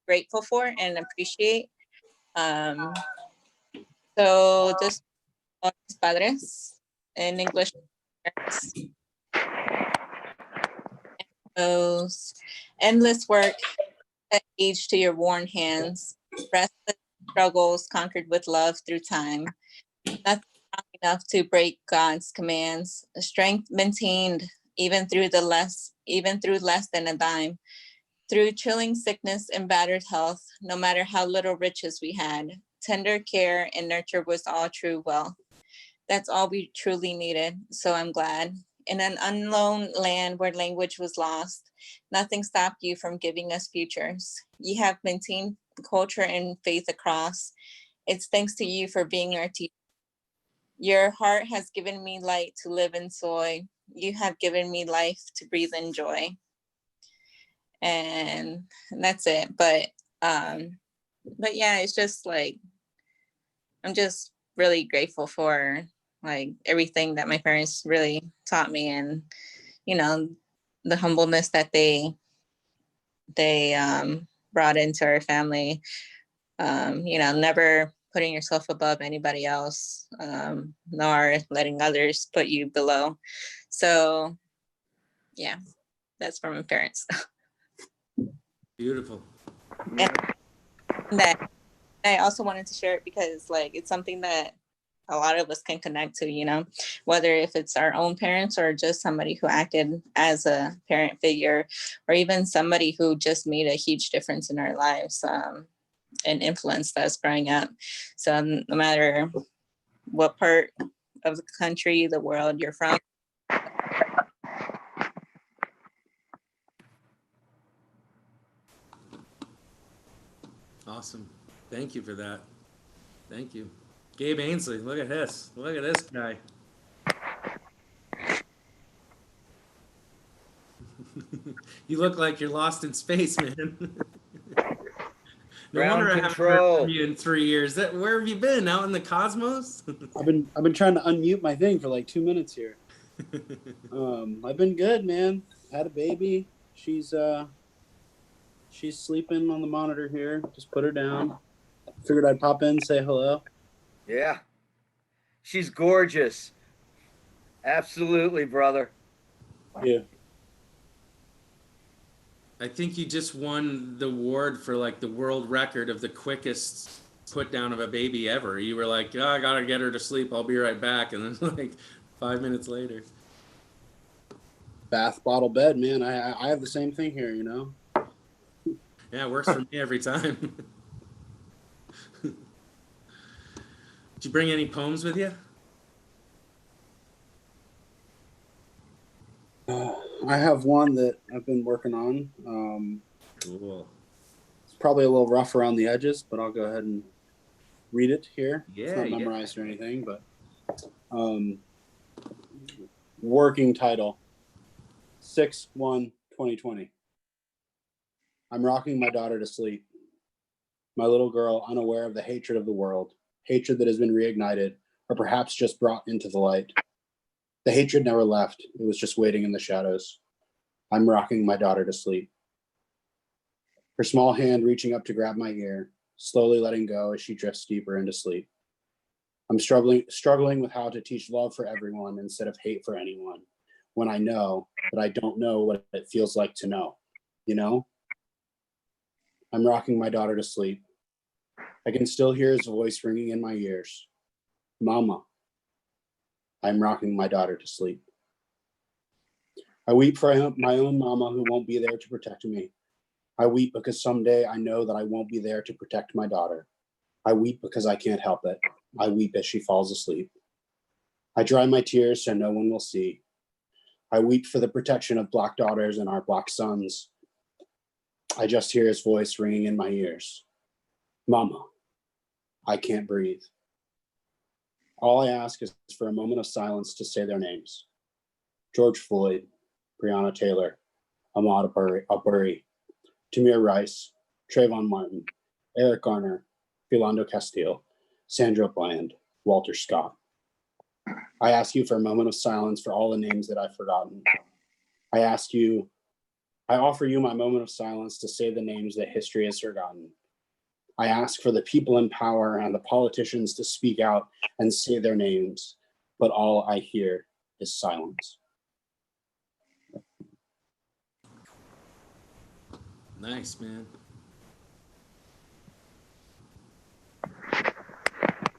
grateful for and appreciate. So this mis padres in English. Those endless work that age to your worn hands, restless struggles conquered with love through time. Nothing strong enough to break God's commands. Strength maintained even through less than a dime. Through chilling sickness and battered health, no matter how little riches we had, tender care and nurture was all true wealth. That's all we truly needed, so I'm glad. In an unknown land where language was lost, nothing stopped you from giving us futures. You have maintained culture and faith across. It's thanks to you for being our teacher. Your heart has given me light to live in joy. You have given me life to breathe in joy. And that's it. But yeah, it's just like, I'm just really grateful for like everything that my parents really taught me, and the humbleness that they brought into our family. Never putting yourself above anybody else, nor letting others put you below. So yeah, that's from my parents. Beautiful. And that I also wanted to share it because like it's something that a lot of us can connect to, whether if it's our own parents or just somebody who acted as a parent figure, or even somebody who just made a huge difference in our lives, and influenced us growing up. So no matter what part of the country, the world you're from. Awesome. Thank you for that. Thank you. Gabe Ainsley, look at this. Look at this guy. You look like you're lost in space, man. No wonder I haven't heard from you in 3 years. Where have you been? Out in the cosmos? I've been trying to unmute my thing for like 2 minutes here. I've been good, man. Had a baby. She's sleeping on the monitor here. Just put her down. Figured I'd pop in, say hello. Yeah. She's gorgeous. Absolutely, brother. Yeah. I think you just won the award for like the world record of the quickest put down of a baby ever. You were like, oh, I gotta get her to sleep. I'll be right back. And then like 5 minutes later. Bath bottle bed, man. I have the same thing here, Yeah, it works for me every time. Did you bring any poems with you? I have one that I've been working on. Cool. It's probably a little rough around the edges, but I'll go ahead and read it here. Yeah, it's not memorized or anything, but Working title, 6/1/2020. I'm rocking my daughter to sleep. My little girl, unaware of the hatred of the world, hatred that has been reignited, or perhaps just brought into the light. The hatred never left. It was just waiting in the shadows. I'm rocking my daughter to sleep. Her small hand reaching up to grab my ear, slowly letting go as she drifts deeper into sleep. I'm struggling with how to teach love for everyone instead of hate for anyone, when I know that I don't know what it feels like to know, you know? I'm rocking my daughter to sleep. I can still hear his voice ringing in my ears. Mama. I'm rocking my daughter to sleep. I weep for my own mama who won't be there to protect me. I weep because someday I know that I won't be there to protect my daughter. I weep because I can't help it. I weep as she falls asleep. I dry my tears so no one will see. I weep for the protection of Black daughters and our Black sons. I just hear his voice ringing in my ears. Mama, I can't breathe. All I ask is for a moment of silence to say their names. George Floyd, Breonna Taylor, Ahmaud Arbery, Tamir Rice, Trayvon Martin, Eric Garner, Philando Castile, Sandra Bland, Walter Scott. I ask you for a moment of silence for all the names that I've forgotten. I offer you my moment of silence to say the names that history has forgotten. I ask for the people in power and the politicians to speak out and say their names, but all I hear is silence. Nice, man.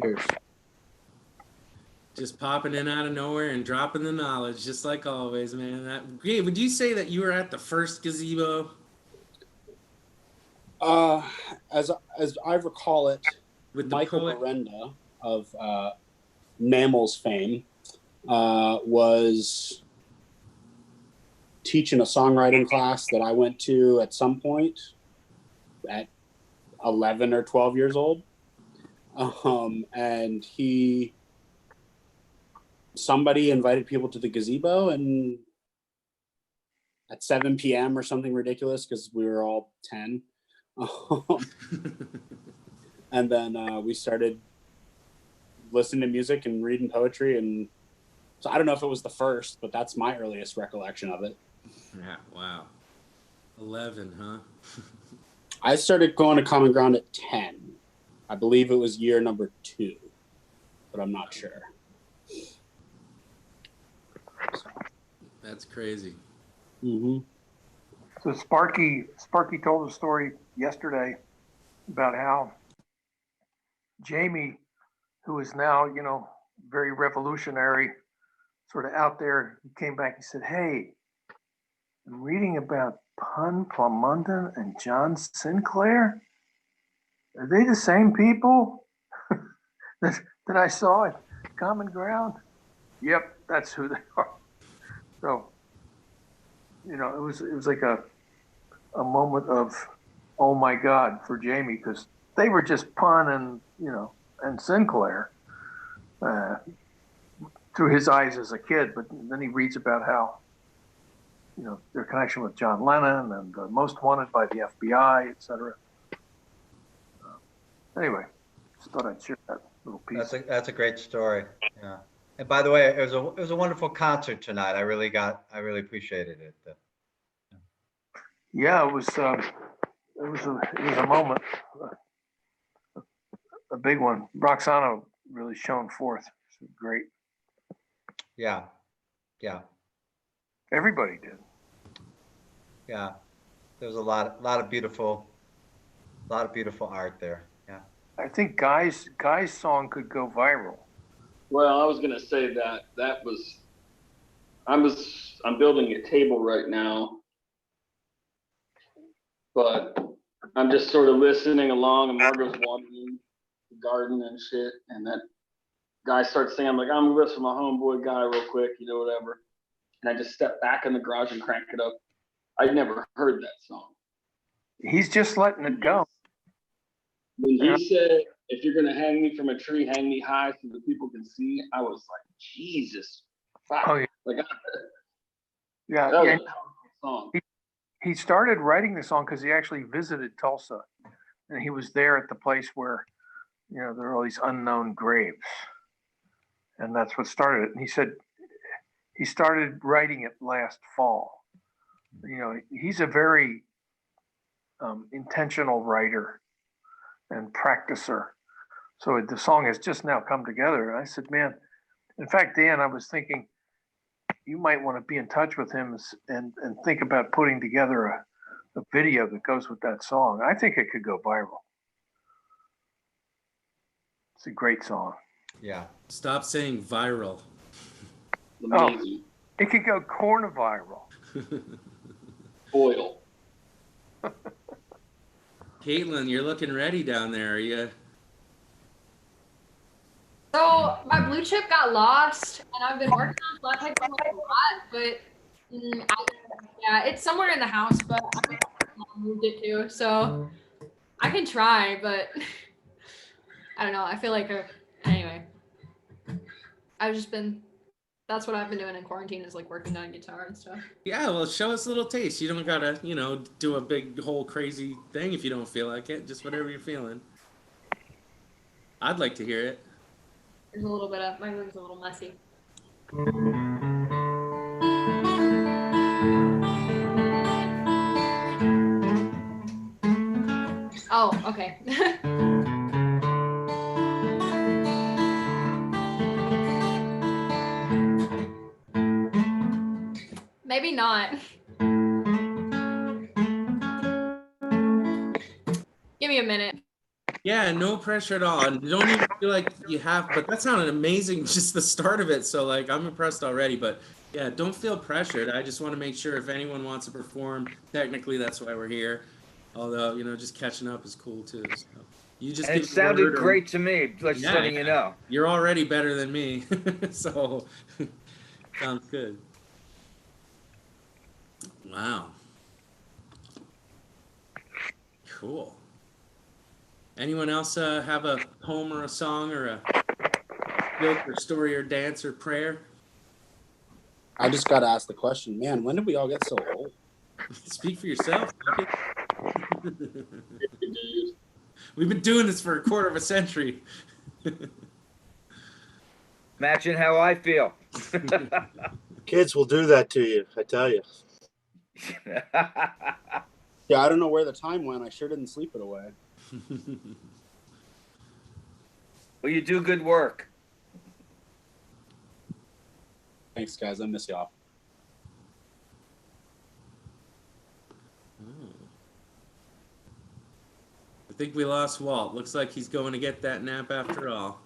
Cheers. Just popping in out of nowhere and dropping the knowledge, just like always, man. Great. Would you say that you were at the first Gazebo? As I recall it, with the Michael poet Miranda of Mammals fame was teaching a songwriting class that I went to at some point at 11 or 12 years old. And somebody invited people to the Gazebo, and at 7 p.m. or something ridiculous, because we were all 10. And then we started listening to music and reading poetry. And so I don't know if it was the first, but that's my earliest recollection of it. Yeah, wow. 11, huh? I started going to Common Ground at 10. I believe it was year number 2, but I'm not sure. That's crazy. Mm-hmm. So Sparky told a story yesterday about how Jamie, who is now, very revolutionary, sort of out there, he came back, he said, "Hey, I'm reading about Pun Plumundon and John Sinclair. Are they the same people that I saw at Common Ground?" Yep, that's who they are. So, it was like a moment of, oh my God, for Jamie, because they were just Pun and Sinclair through his eyes as a kid. But then he reads about how, their connection with John Lennon and Most Wanted by the FBI, etc. Anyway, just thought I'd share that little piece. That's a great story. Yeah. And by the way, it was a wonderful concert tonight. I really appreciated it. Yeah, it was a moment, a big one. Roxana really shone forth. It's great. Yeah. Everybody did. Yeah. There was a lot of beautiful art there. Yeah. I think Guy's song could go viral. Well, I was gonna say I'm building a table right now, but I'm just sort of listening along, and Margot's watering the garden and shit, and that guy starts singing. I'm like, I'm gonna listen to my homeboy Guy real quick, whatever. And I just step back in the garage and crank it up. I'd never heard that song. He's just letting it go. When he said, "If you're gonna hang me from a tree, hang me high so that people can and see, I was like, Jesus, fuck. Oh, yeah. Like, Yeah, that was yeah. a powerful song. He started writing the song because he actually visited Tulsa, and he was there at the place where, there are all these unknown graves, and that's what started it. And he said he started writing it last fall. He's a very intentional writer and practicer. So the song has just now come together. And I said, man, in fact, Dan, I was thinking you might want to be in touch with him and think about putting together a video that goes with that song. I think it could go viral. It's a great song. Yeah. Stop saying viral. Amazing. It could go cornaviral. Boil. Caitlin, you're looking ready down there, are you? So my blue chip got lost, and I've been working on flat packing a lot, but yeah, it's somewhere in the house, but I don't know where I moved it to, so I can try, but I don't know. I feel like anyway. That's what I've been doing in quarantine is like working on guitar and stuff. Yeah, well, show us a little taste. You don't gotta, do a big whole crazy thing if you don't feel like it. Just whatever you're feeling. I'd like to hear it. There's a little bit of, my room's a little messy. Oh, okay. Maybe not. Give me a minute. Yeah, no pressure at all. And you don't even feel like you have, but that sounded amazing, just the start of it. So, like, I'm impressed already. But yeah, don't feel pressured. I just want to make sure if anyone wants to perform, technically that's why we're here. Although, just catching up is cool too. So you just And it sounded great to me, just letting you know. You're already better than me. So sounds good. Wow. Cool. Anyone else have a poem or a song or a joke or story or dance or prayer? I just got to ask the question, man, when did we all get so old? Speak for yourself. We've been doing this for a quarter of a century. Imagine how I feel. Kids will do that to you, I tell you. Yeah, I don't know where the time went. I sure didn't sleep it away. Well, you do good work. Thanks, guys. I miss y'all. I think we lost Walt. Looks like he's going to get that nap after all.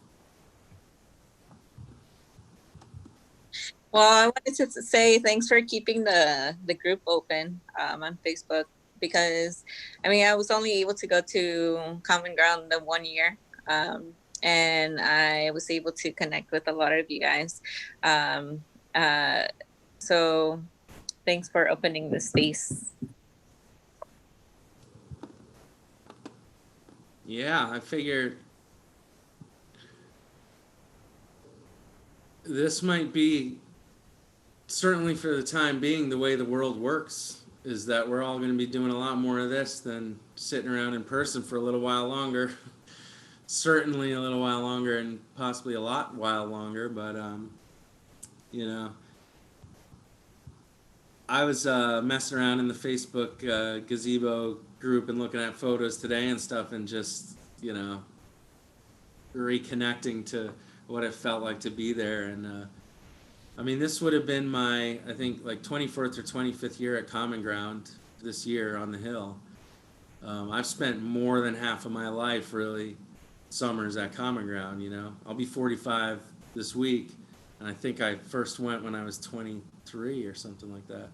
Well, I wanted to say thanks for keeping the group open on Facebook because, I was only able to go to Common Ground the 1 year, and I was able to connect with a lot of you guys. So thanks for opening the space. Yeah, I figured this might be, certainly for the time being, the way the world works, is that we're all going to be doing a lot more of this than sitting around in person for a little while longer. Certainly a little while longer and possibly a while longer, but I was messing around in the Facebook Gazebo group and looking at photos today and stuff and just, reconnecting to what it felt like to be there. And this would have been my, I think, like 24th or 25th year at Common Ground this year on the Hill. I've spent more than half of my life, really, summers at Common Ground, I'll be 45 this week, and I think I first went when I was 23 or something like that.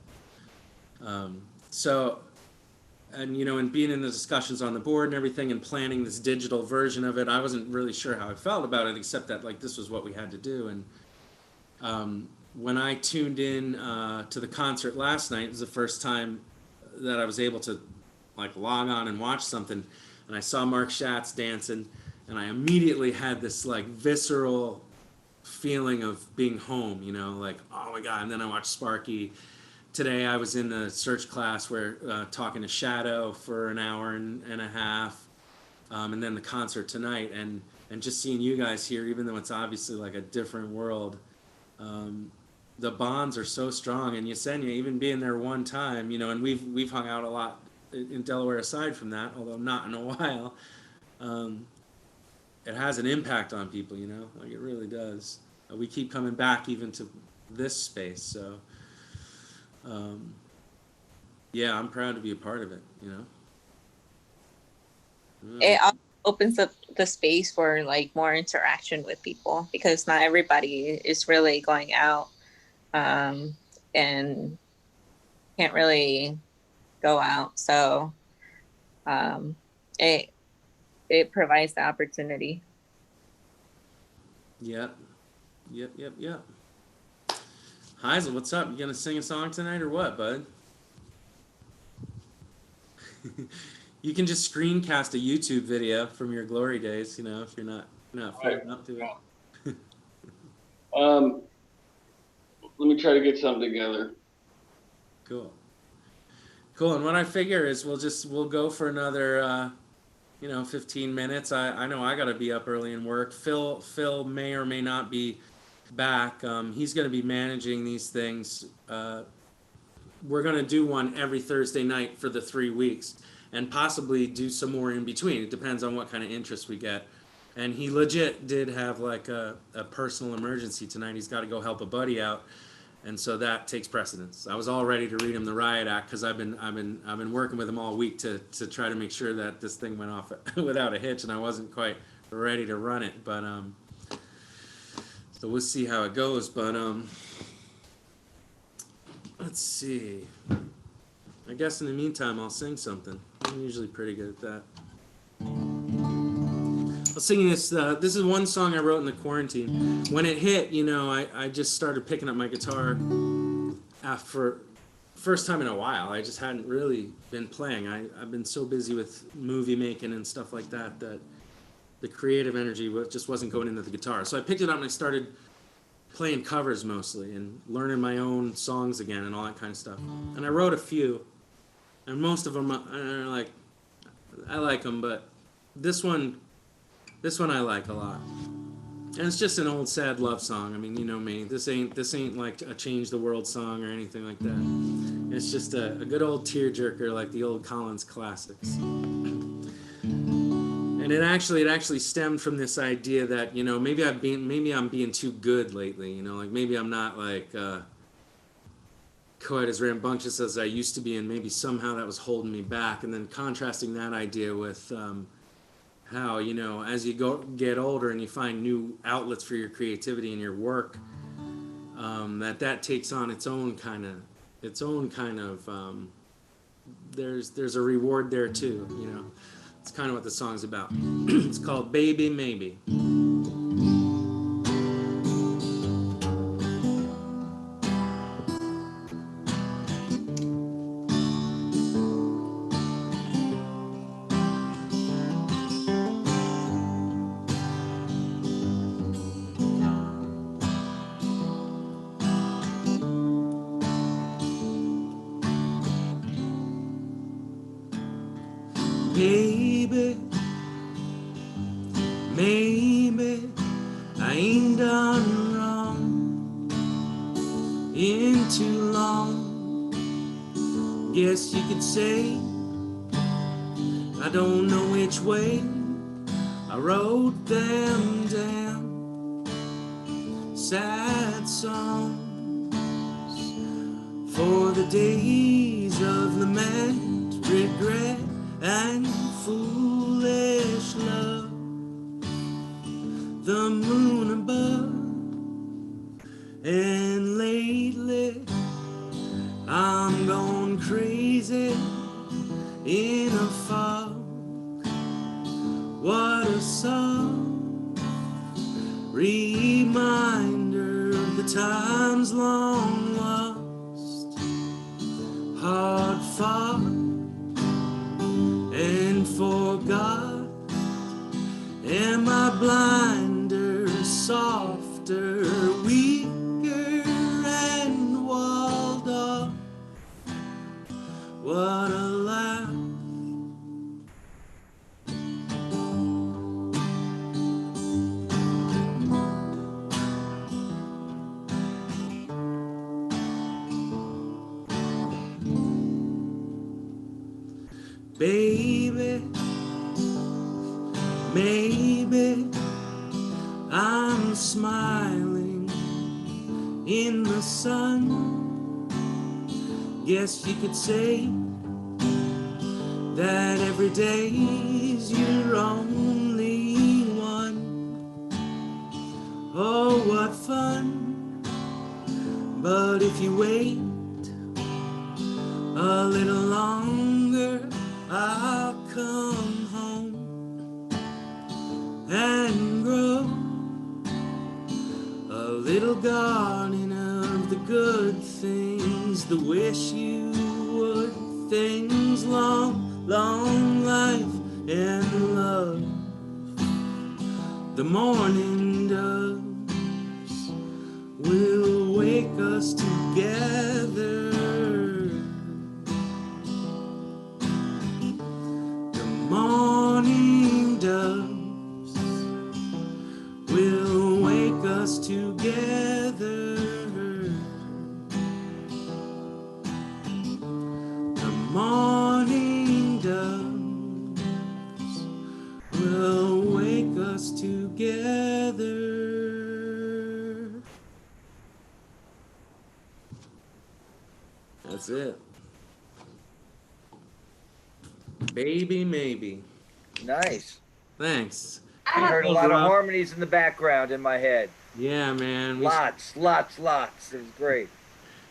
And being in the discussions on the board and everything and planning this digital version of it, I wasn't really sure how I felt about it, except that, like, this was what we had to do. And when I tuned in to the concert last night, it was the first time that I was able to, like, log on and watch something, and I saw Mark Schatz dancing, and I immediately had this, like, visceral feeling of being home, you know, like, oh my God. And then I watched Sparky. Today I was in the search class where talking to Shadow for an hour and a half, and then the concert tonight, and just seeing you guys here, even though it's obviously like a different world, the bonds are so strong. And Yesenia, even being there one time, you know, and we've hung out a lot in Delaware aside from that, although not in a while. It has an impact on people, you know, like it really does. We keep coming back even to this space, so yeah, I'm proud to be a part of it, you know. It also opens up the space for like more interaction with people, because not everybody is really going out and can't really go out. So it provides the opportunity. Yep. Heisel, what's up? You gonna sing a song tonight or what, bud? You can just screencast a YouTube video from your glory days, you know, if you're not feeling up to it. Let me try to get something together. Cool. And what I figure is we'll go for another 15 minutes. I know I gotta be up early and work. Phil may or may not be back. He's gonna be managing these things. We're gonna do one every Thursday night for the 3 weeks, and possibly do some more in between. It depends on what kind of interest we get. And he legit did have like a personal emergency tonight. He's got to go help a buddy out, and so that takes precedence. I was all ready to read him the riot act because I've been working with him all week to try to make sure that this thing went off without a hitch, and I wasn't quite ready to run it. But so we'll see how it goes. But let's see. I guess in the meantime, I'll sing something. I'm usually pretty good at that. I was singing this. This is one song I wrote in the quarantine. When it hit, you know, I just started picking up my guitar for first time in a while. I just hadn't really been playing. I've been so busy with movie making and stuff like that that the creative energy just wasn't going into the guitar. So I picked it up and I started playing covers mostly and learning my own songs again and all that kind of stuff. And I wrote a few. And most of them are like, I like them, but this one I like a lot. And it's just an old sad love song. I mean, you know me. This ain't like a change the world song or anything like that. It's just a good old tearjerker like the old Collins classics. And it actually stemmed from this idea that, you know, maybe I'm being too good lately. You know, like maybe I'm not like quite as rambunctious as I used to be, and maybe somehow that was holding me back. And then contrasting that idea with how, you know, as you get older and you find new outlets for your creativity and your work, that takes on its own kind of there's a reward there too, you know. It's kind of what the song's about. It's called Baby Maybe. Baby, maybe I ain't done wrong in too long. Guess you could say I don't know which way I wrote them down. Sad songs for the days of lament, regret, and foolish love. The moon above, and lately I'm gone crazy in a fog. What a song, reminder of the times long lost, hard fought and forgot. And my blinders soft after weaker and walled off. What a laugh. Baby, maybe I'm smiling in the sun. Guess you could say that every day's your only one. Oh, what fun. But if you wait a little longer, I'll come home and grow a little garden of the good things, the wish you would, things long, long life and love. The morning doves will wake us together. The morning doves will wake us together. The morning doves will wake us together. That's it. Baby, maybe. Nice. Thanks. I heard a lot of harmonies in the background in my head. Yeah, man. Lots. It was great.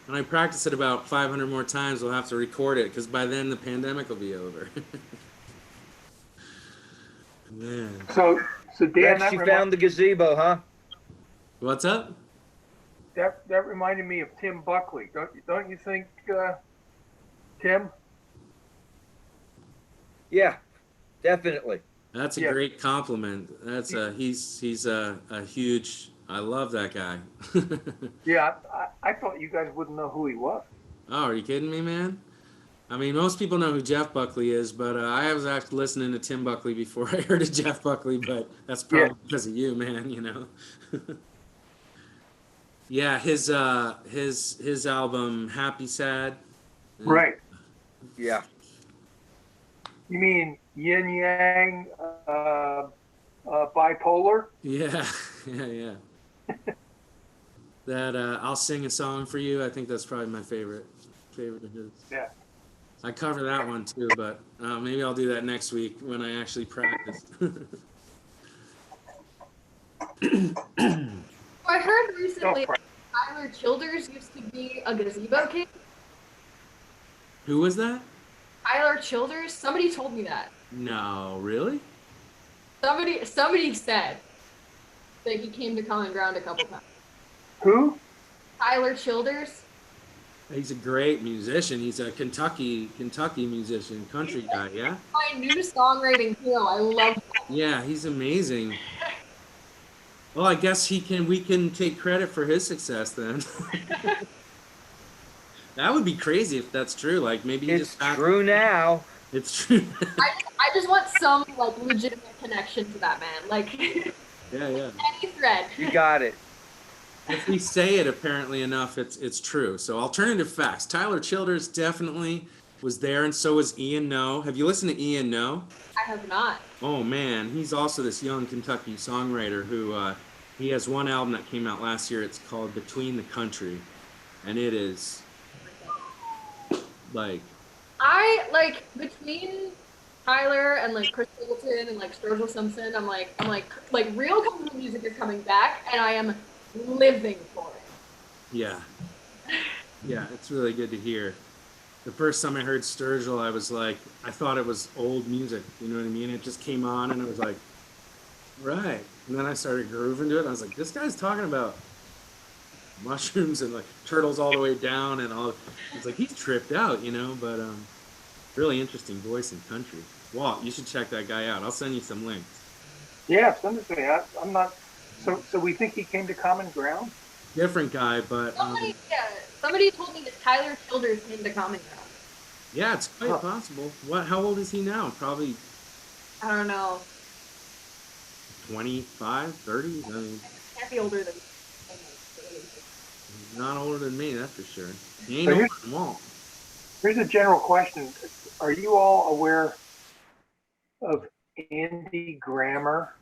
When I practice it about 500 more times, we'll have to record it because by then the pandemic will be over. Man. So Dan, Rex, you found the gazebo, huh? What's up? That reminded me of Tim Buckley. Don't you think, Tim? Yeah, definitely. That's a great compliment. That's he's a huge. I love that guy. Yeah, I thought you guys wouldn't know who he was. Oh, are you kidding me, man? I mean, most people know who Jeff Buckley is, but I was actually listening to Tim Buckley before I heard of Jeff Buckley, but that's probably because of you, man, you know. Yeah, his album Happy Sad. Right. Yeah. You mean yin yang, bipolar? Yeah, yeah. That I'll Sing a Song for You. I think that's probably my favorite of his. Yeah. I cover that one too, but maybe I'll do that next week when I actually practice. I heard recently Tyler Childers used to be a Gazebo king. Who was that? Tyler Childers? Somebody told me that. No, really? Somebody said that he came to Common Ground a couple times. Who? Tyler Childers. He's a great musician. He's a Kentucky musician, country guy, yeah? My new songwriting hero. I love that. Yeah, he's amazing. Well, I guess we can take credit for his success then. That would be crazy if that's true. Like maybe it's true now. It's true. I just want some like legitimate connection to that man. Like yeah. any thread. You got it. If we say it apparently enough, it's true. So alternative facts. Tyler Childers definitely was there, and so was Ian No. Have you listened to Ian No? I have not. Oh man, he's also this young Kentucky songwriter who he has one album that came out last year. It's called Between the Country, and it is like I like between Tyler and like Chris Middleton and like Sturgill Simpson. I'm like real country music is coming back, and I am living for it. Yeah, it's really good to hear. The first time I heard Sturgill, I was like, I thought it was old music. You know what I mean? It just came on, and it was like, right. And then I started grooving to it. And I was like, this guy's talking about mushrooms and like turtles all the way down and all. It's like he's tripped out, you know. But really interesting voice in country. Walt, you should check that guy out. I'll send you some links. Yeah, send it to me. I'm not So we think he came to common ground? Different guy, but Somebody told me that Tyler Childers came to Common Ground. yeah, it's quite possible. What? How old is he now? Probably I don't know. 25, 30? I mean, Can't be older than. he's not older than me, that's for sure. He ain't So older here's, than Walt. here's a general question. Are you all aware of Andy Grammer?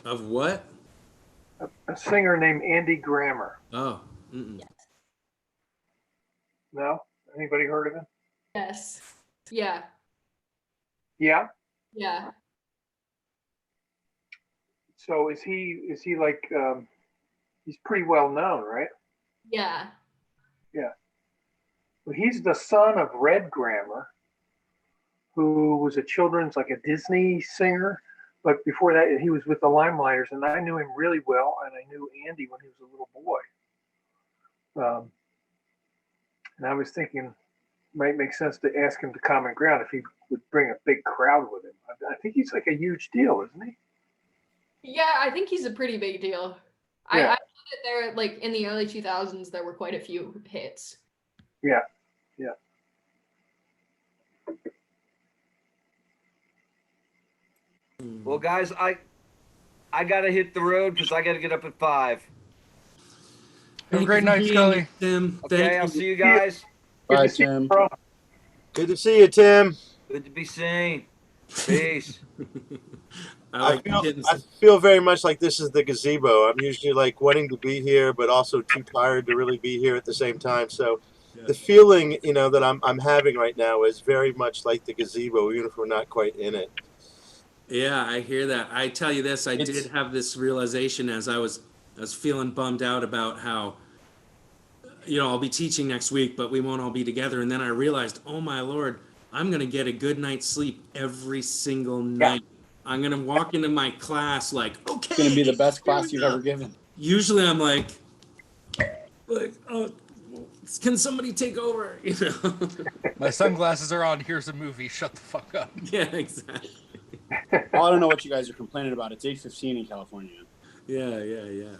Of what? A singer named Andy Grammer. Oh. Mm-mm. No? Anybody heard of him? Yes. Yeah. Yeah. Yeah. So is he like he's pretty well known, right? Yeah. Yeah. Well, he's the son of Red Grammer, who was a children's like a Disney singer. But before that, he was with the Limelighters, and I knew him really well, and I knew Andy when he was a little boy. And I was thinking, it might make sense to ask him to Common Ground if he would bring a big crowd with him. I think he's like a huge deal, isn't he? Yeah, I think he's a pretty big deal. Yeah. I know that there, like in the early 2000s, there were quite a few hits. Yeah. Yeah. Well, guys, I gotta hit the road because I gotta get up at 5. Have a great night, Scully. Tim. Okay, I'll see you guys. Bye, Tim. Good to see you, Tim. Good to be seen. Peace. I feel very much like this is the gazebo. I'm usually like wanting to be here, but also too tired to really be here at the same time. So the feeling, that I'm having right now is very much like the gazebo, even if we're not quite in it. Yeah, I hear that. I tell you this, I did have this realization as I was feeling bummed out about how, I'll be teaching next week, but we won't all be together. And then I realized, oh my Lord, I'm going to get a good night's sleep every single night. I'm going to walk into my class like, okay. It's going to be the best class you've ever given. Usually I'm like, oh, can somebody take over? My sunglasses are on. Here's a movie. Shut the fuck up. Yeah, exactly. Well, I don't know what you guys are complaining about. It's 8:15 in California. Yeah.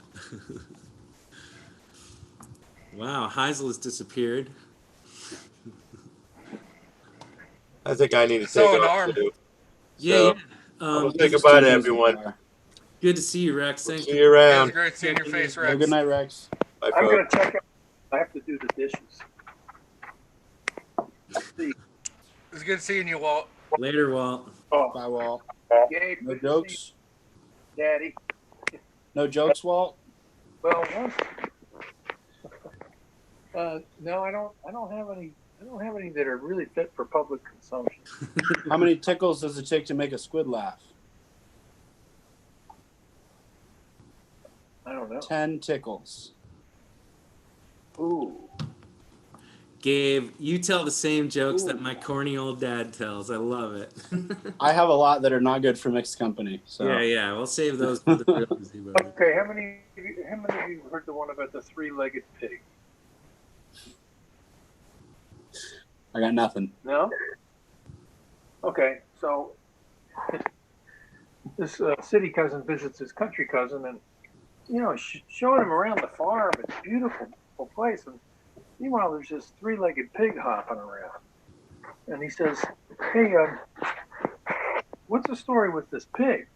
Wow, Heisel has disappeared. I think I need to take off too. Yeah. I'll say goodbye to everyone. Good to see you, Rex. Thanks. See you around. It's great seeing your face, Have a Rex. good night, Rex. Bye, I'm going folks. to check out. I have to do the dishes. It's good seeing you, Walt. Later, Walt. Oh, Bye, Walt. Gabe, No good to jokes? see you, Daddy. No jokes, Walt? Well, no, I don't have any. I don't have any that are really fit for public consumption. How many tickles does it take to make a squid laugh? I don't know. 10 tickles. Ooh. Gabe, you tell the same jokes that my corny old dad tells. I love it. I have a lot that are not good for mixed company. So. Yeah. We'll save those for the real gazebo. Okay, how many of you heard the one about the three-legged pig? I got nothing. No? Okay, so this city cousin visits his country cousin and, showing him around the farm. It's a beautiful place. And meanwhile, there's this three-legged pig hopping around. And he says, hey, what's the story with this pig?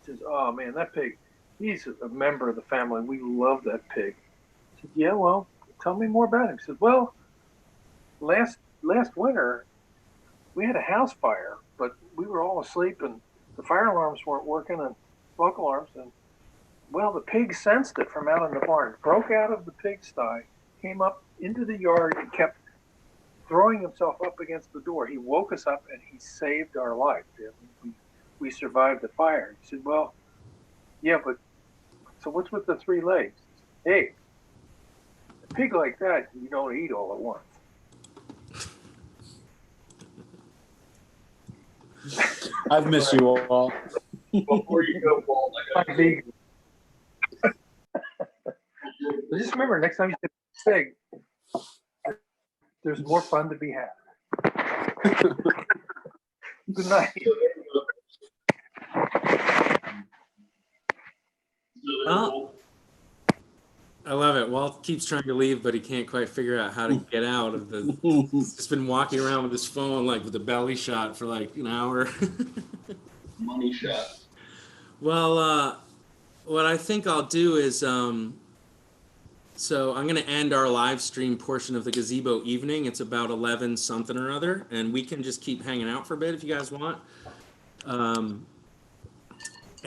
He says, oh, man, that pig, he's a member of the family. We love that pig. He said, yeah, well, tell me more about him. He said, well, last winter, we had a house fire, but we were all asleep and the fire alarms weren't working and smoke alarms. And, well, the pig sensed it from out in the barn, broke out of the pigsty, came up into the yard and kept throwing himself up against the door. He woke us up and he saved our life. We survived the fire. He said, well, yeah, but so what's with the three legs? Hey, a pig like that, you don't eat all at once. I've missed you all. Before you go, Walt, I'm vegan. But just remember, next time you get pig, there's more fun to be had. Good night. Well, I love it. Walt keeps trying to leave, but he can't quite figure out how to get out of the. He's just been walking around with his phone, like with a belly shot, for like an hour. Money shot. Well, what I think I'll do is, so I'm going to end our live stream portion of the Gazebo evening. It's about 11 something or other, and we can just keep hanging out for a bit if you guys want.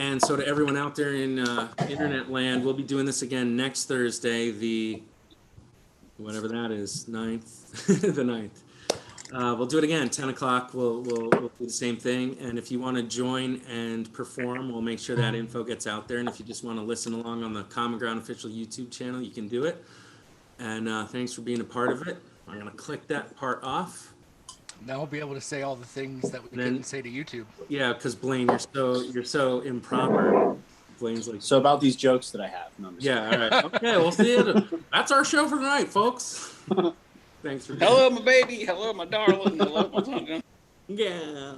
And so to everyone out there in internet land, we'll be doing this again next Thursday, the whatever that is, 9th, the 9th. We'll do it again, 10 o'clock. We'll do the same thing. And if you want to join and perform, we'll make sure that info gets out there. And if you just want to listen along on the Common Ground official YouTube channel, you can do it. And thanks for being a part of it. I'm going to click that part off. Now we'll be able to say all the things that we couldn't say to YouTube. Yeah, because Blaine, you're so improper. Blaine's like, so about these jokes that I have. No, yeah, all right. Okay, we'll see you. That's our show for tonight, folks. Thanks for Hello, my baby. Hello, my darling. Hello, my tongue. Yeah.